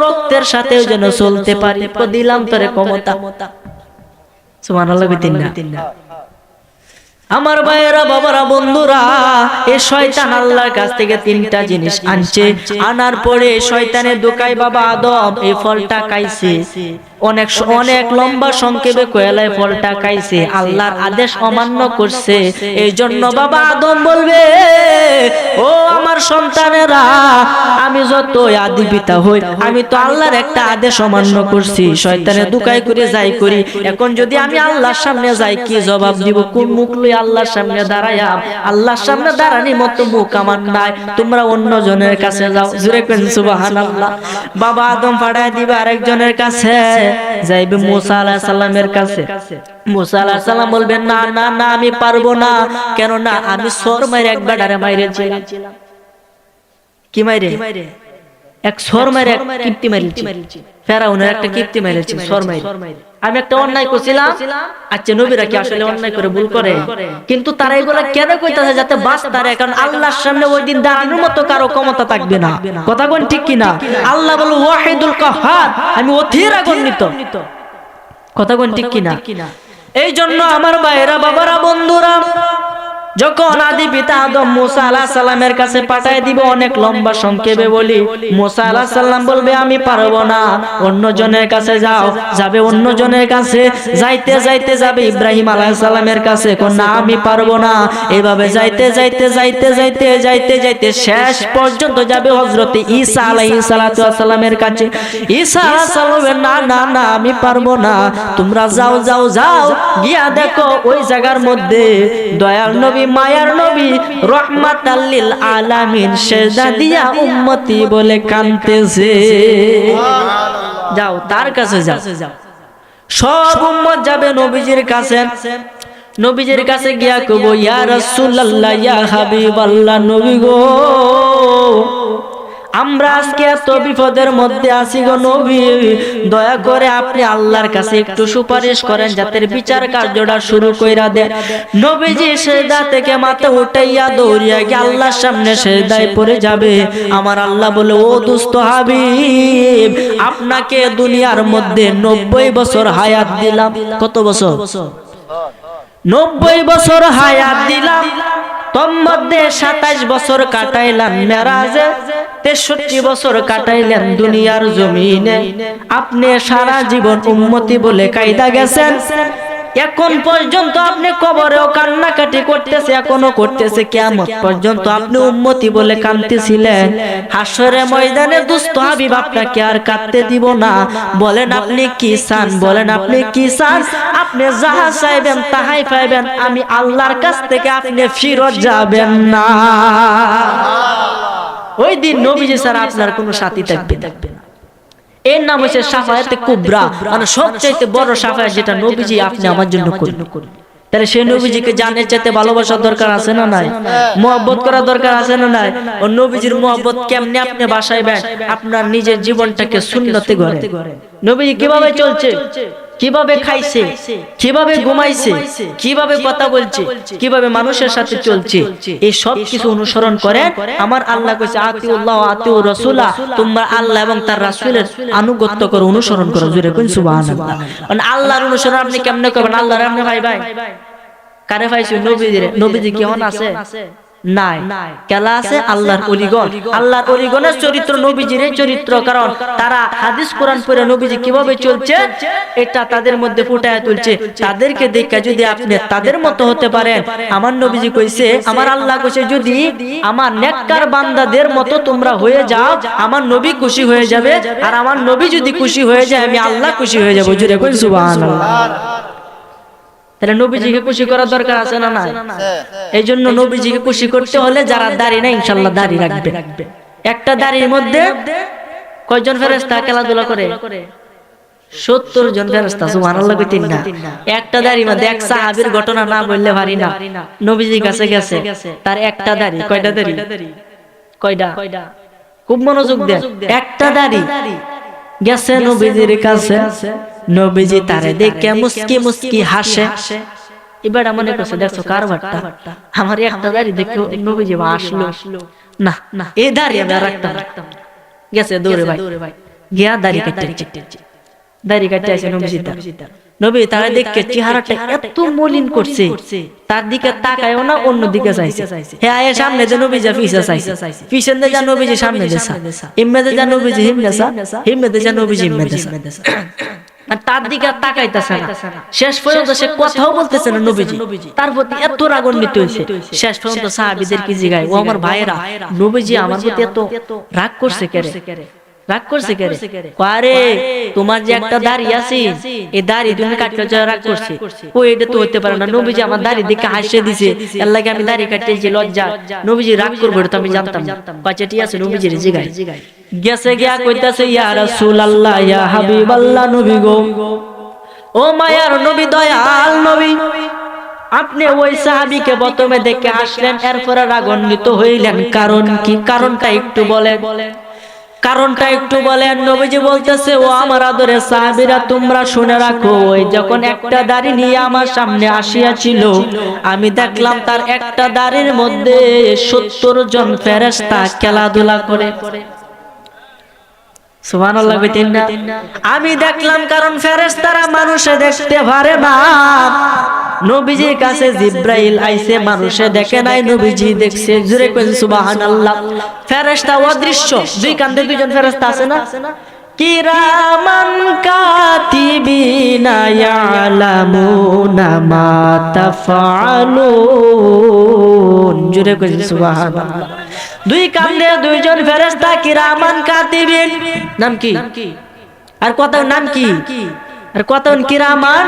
রক্তের সাথে যেন চলতে পারি, তো দিলাম তোরে ক্ষমতা। সুবহানাল্লাহ বিদিন না? আমার ভাইয়েরা বাবারা বন্ধুরা, এই শয়তান আল্লাহর কাছ থেকে 3টা জিনিস আনছে, আনার পরে শয়তানের দোকায় বাবা আদম এই ফলটা খাইছে। অনেক লম্বা সংক্ষেপে কয়লায় ফলটা খাইছে, আল্লাহর আদেশ অমান্য করছে। এই জন্য বাবা আদম বলবে ও আমার সন্তানেরা, আমি যত আদি পিতা হই আমি তো আল্লাহর একটা আদেশ অমান্য করছি, শয়তানের দোকায় করে যাই করি। এখন যদি আমি আল্লাহর সামনে যাই কি জবাব দিব? কোন মুখ লই আল্লাহর সামনে দাঁড়াইয়া? আল্লাহর সামনে দাঁড়ানির মতো মুখ আমার নাই, তোমরা অন্য জনের কাছে যাও। জোরে কোন সুবহানাল্লাহ। বাবা আদম পাঠায় দিবে আরেকজনের কাছে, যাইবে মুসা আলাইহিস সালামের কাছে। মুসা আলাইহিস সালাম বলবেন না না না আমি পারবো না, কেন না আমি সর মাইরে এক বেটারে মাইরেছিলাম। কি মাইরে? এক সর মাইরে এক কিপ্তি মাইরেছি, ফেরাউনের একটা কিপ্তি মাইরেছি সর মাইরে। আমি একটা অন্যায় করছিলাম। আচ্ছা নবীরা কি আসলে অন্যায় করে ভুল করে? কিন্তু তারা এগুলা কেন কইতাছে? যাতে বাস তারে, কারণ আল্লাহর সামনে ওই দিন দাঁড়ানোর মতো কারো ক্ষমতা থাকবে না। কথা কোন ঠিক কিনা? আল্লাহ বলে ওয়াহিদুল কাহার, আমি অধীর আগুন্বিত। কথা কোন ঠিক কিনা? এই জন্য আমার ভাইরা বাবারা বন্ধুরা, যখন আদি পিতা আদম মুসা আলাইহিস সালামের কাছে পাঠায় দিবে, অনেক লম্বা সংক্ষেপে বলি, মুসা আলাইহিস সালাম বলবে আমি পারবো না, অন্য জনের কাছে যাও। যাবে অন্য জনের কাছে, যাইতে যাইতে যাবে ইব্রাহিম আলাইহিস সালামের কাছে, কোন না আমি পারবো না। এভাবে যাইতে যাইতে যাইতে যাইতে যাইতে যাইতে শেষ পর্যন্ত যাবে হযরত ঈসা আলাইহিস সালাতু ওয়াস সালামের কাছে। ঈসা আলাইহিস সালাম না না না আমি পারবো না, তোমরা যাও যাও যাও, গিয়া দেখো ওই জায়গার মধ্যে দয়াল নবী মায়ার নবী রহমাতাল লিল আলামিন সেজদা দিয়া উম্মতি বলে কাঁদতেছে। যাও তার কাছে যাও। সব উম্মত যাবে নবীজির কাছে। নবীজির কাছে গিয়া কইব ইয়া রাসূলুল্লাহ ইয়া হাবিবাল্লাহ, নবী গো আমরা আজকে এত বিপদের মধ্যে আছি গো নবী, দয়া করে আপনি আল্লাহর কাছে একটু সুপারিশ করেন যাতে বিচার কার্যটা শুরু কইরা দেন। নবীজি সিজদা থেকে মাথা উঠাইয়া দৌড়িয়া গিয়ে আল্লাহর সামনে সিজদায় পড়ে যাবে। আমার আল্লাহ বলে, ও দোস্ত হাবিব, আপনাকে দুনিয়ার মধ্যে 90 বছর হায়াত দিলাম। কত বছর? 90 বছর হায়াত দিলাম। তোর মধ্যে 27 বছর কাটাইলাম মেরাজে, 63 বছর কাটাইলেন দুনিয়ার জমিনে। আপনি সারা জীবন উম্মতি বলে কায়দা গেছেন। এখন পর্যন্ত আপনি কবরেও কান্নাকাটি করতেছে, এখনো করতেছে, কিয়ামত পর্যন্ত আপনি উম্মতি বলে কাঁদতেছিলেন। হাসরের ময়দানে দুস্থ হাবিব আপনাকে আর কাঁদতে দিব না। বলেন আপনি কি চান? বলেন আপনি কি চান? আপনি যাহা চাইবেন তাহাই পাইবেন। আমি আল্লাহর কাছ থেকে আপনি ফিরত যাবেন না। ওই দিন নবীজি ছাড়া আপনার কোনো সাথী থাকবে না। এর নাম হচ্ছে শাফায়াতে কুবরা, মানে সবচেয়ে বড় শাফায়াত যেটা নবীজি আপনি আমার জন্য করলেন। তাহলে সেই নবীজিকে জানের চাইতে ভালোবাসার দরকার আছে না নাই? মুহাব্বত করার দরকার আছে না নাই? ও নবীজির মুহাব্বত কেমনে আপনি বাসাইবেন? আপনার নিজের জীবনটাকে সুন্নতে গড়ে। নবীজি কিভাবে চলছে, কিভাবে খাইছে, কিভাবে ঘুমাইছে, কিভাবে কথা বলছে, কিভাবে মানুষের সাথে চলছে, এই সব কিছু অনুসরণ করেন। আমার আল্লাহ কইছে আতিউল্লাহ ওয়া আতিউর রাসূলা, তোমরা আল্লাহ এবং তার রাসূলের আনুগত্য করো, অনুসরণ করো। জোরে কইন সুবহানাল্লাহ। মানে আল্লাহর অনুসরণ আপনি কেমনে করবেন? আল্লাহর আপনি ভাই কারে পাইছো? নবীজিরে। নবীজি কেমন আছে? নাই। কেলা আছে? আল্লাহর ওলিগণ। আল্লাহর ওলিগণের চরিত্র নবীজির চরিত্র, কারণ তারা হাদিস কোরআন পড়ে নবীজি কিভাবে চলছে এটা তাদের মধ্যে ফুটায় তুলছে। তাদেরকে দেখে যদি আপনি তাদের মতো হতে পারেন, আমার নবীজি কইছে, আমার আল্লাহ কইছে, যদি আমার নেককার বান্দাদের মতো তোমরা হয়ে যাও, আমার নবী খুশি হয়ে যাবে। আর আমার নবী যদি খুশি হয়ে যায়, আমি আল্লাহ খুশি হয়ে যাব। জোরে কই সুবহানাল্লাহ। তাহলে নবীজিকে খুশি করার দরকার আছে না নাই? এই জন্য নবীজিকে খুশি করতে হলে যারা দাড়ি নাই ইনশাআল্লাহ দাড়ি রাখবে। একটা দাড়ির মধ্যে কয়জন ফেরেশতা খেলাধুলা করে? 70 জন ফেরেশতা। সুবহানাল্লাহ কইতেন না? একটা দাড়ির মধ্যে এক সাহাবীর ঘটনা না বললে পারি না। নবীজির কাছে গেছে, তার একটা দাড়ি। কয়টা দাড়ি? কয়টা? খুব মনোযোগ দেন। একটা দাড়ি। গেছে নবীজির কাছে, নবীজি তারে দেখে মুস্কি মুস্কি হাসে। এবার মনে করছে, দেখছো কারবারটা, আমার একটা দাড়ি দেখে নবীজি হাসলো। না না, এই দাড়ি আমি রাখতাম। গেছে দৌড়ে ভাই, গিয়া দাড়ি কাটতে আসে নবীজি। নবী তারা দেখে চেহারাটা এত মলিন করছে, তার দিকে তাকায়ও না, অন্য দিকে চাইছে। হে আয়ে সামনে যে নবীজি পিছে চাইছে, পিছন দে যা নবীজি সামনে দেসা, ইম্মেদে যা নবীজি হিমদেসা, হিমদেদে যা নবীজি ইম্মেদেসা। আর তার দিকে তাকাইতেছে না। শেষ পর্যন্ত সে কথাও বলতেছে না নবীজি। তার প্রতি এত রাগান্বিত হয়েছে, শেষ পর্যন্ত সাহাবীদেরকে জিগায়, ও আমার ভাইরা, নবীজি আমার প্রতি এত রাগ করছে কেরে? রাগ করছে কেরে? আরে তোমার যে একটা দাড়ি আছে, এই দাড়ি তুমি কাটতে যা রাগ করছে। ও এটা তো হতে পারে না, নবীজি আমার দাড়ি দেখে হাসিয়ে দিছে, এর লাগে আমি দাড়ি কাটতেছি, লজ্জা। নবীজি রাগ করবে এটা তো আমি জানতাম। কয়টা ঠিক আছে? নবীজির জিগায়। গেছে গিয়া কইতাছে, ইয়া রাসূলুল্লাহ, ইয়া হাবিবাল্লাহ, নবী গো, ও মায়ার নবী, দয়াল নবী, আপনি ওই সাহাবীকে প্রথমে দেখে আসলেন, এরপরে রাগান্বিত হইলেন, কারণ কি? কারণটা একটু বলেন, কারণটা একটু বলেন। নবীজি বলতেছে, ও আমার আদরের সাহাবীরা, তোমরা শুনে রাখো, ওই যখন একটা দাড়ি নিয়ে আমার সামনে আসিয়াছিল, আমি দেখলাম তার একটা দাড়ির মধ্যে 70 জন ফেরেশতা খেলাধুলা করে। সুবহানাল্লাহ কইতেন না? আমি দেখলাম, কারণ ফেরেশতারা মানুষে দেখতে পারে না। নবীজির কাছে জিব্রাইল আইছে, মানুষে দেখে নাই, নবীজি দেখছে। জোরে কইন সুবহানাল্লাহ। ফেরেশতা অদৃশ্য, দুই কাঁধে দুইজন ফেরেশতা আছে না? কিরামান কাতিবিনা ইয়ালামুনা মা তাফআলুন। জোরে কইন সুবহানাল্লাহ। দুই কাঁধে দুইজন ফেরেশতা, কিরামান কাতিবিন। নাম কি? আর কত নাম কি? আর কত কিরামান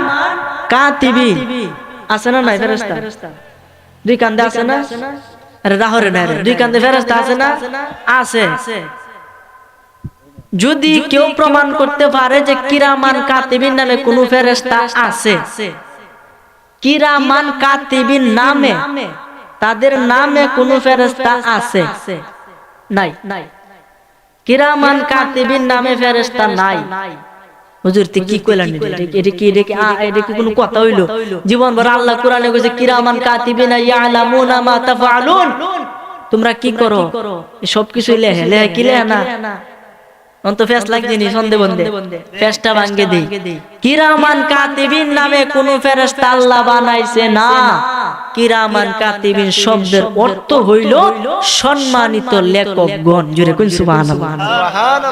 কাতিবিন আছে না নাই ফেরেশতা? দুই কাঁধে আছে না? আরে রাহরে না রে, দুই কাঁধে ফেরেশতা আছে না? আছে। যদি কেউ প্রমাণ করতে পারে যে কিরামান কাতিবিন নামে কোন ফেরেশতা আছে, কিরামান কাতিবিন নামে, তাদের নামে কোন ফেরেশতা আছে? নাই। কিরামান কাতিবিন নামে ফেরেশতা নাই। হুজুর তে কি কইলেন? এটা কি কোনো কথা হইলো? জীবন ভর আল্লাহ কোরআনে কইছে কিরামান কাতিবিনা ইয়ালামুনা মা তাফআলুন, তোমরা কি করো সবকিছু লেখে, লেখে কি লেখে না? অন্ত ফেস লাগছে নি সন্দেহ বন্ধে ফেসটা ভাঙ্গে দেই। কিরামান কাতিবিন নামে কোন ফেরেশতা আল্লাহ বানাইছে না। কিরামান কাতিবিন শব্দের অর্থ হইল সম্মানিত লেখকগণ। জোরে কইন সুবহানাল্লাহ।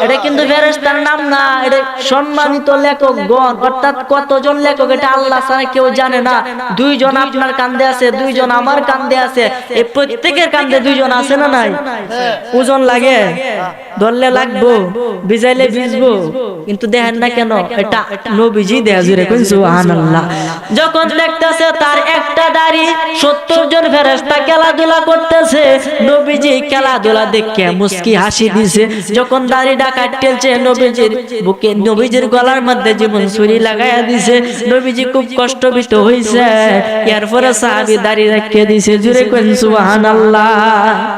এটা কিন্তু ফেরেশতার নাম না, এটা সম্মানিত লেখকগণ। অর্থাৎ কতজন লেখক এটা আল্লাহ ছাড়া কেউ জানে না। দুইজন আপনার কান্দে আছে, দুইজন আমার কান্দে আছে, এই প্রত্যেকের কান্দে দুইজন আছে না নাই? ওজন লাগে, ধরলে লাগবো, ভিজাইলে ভিজবো, কিন্তু দেখেন না কেন? এটা নবীজি দেয়া। জোরে কইন সুবহানাল্লাহ। যখন দেখতেছে তার একটা দাড়ি 70 জন ফেরেশতা খেলাধুলা করতেছে, নবীজি খেলাধুলা দেখে মুস্কি হাসি দিছে। যখন দাড়িটা কাটতেছে নবীজির বুকে, নবীজির গলার মধ্যে জীবন ছুরি লাগাইয়া দিছে, নবীজি খুব কষ্টবিত হইছে। এরপরে সাহাবী দাড়ি রাখিয়ে দিছে। জোরে কইন সুবহানাল্লাহ।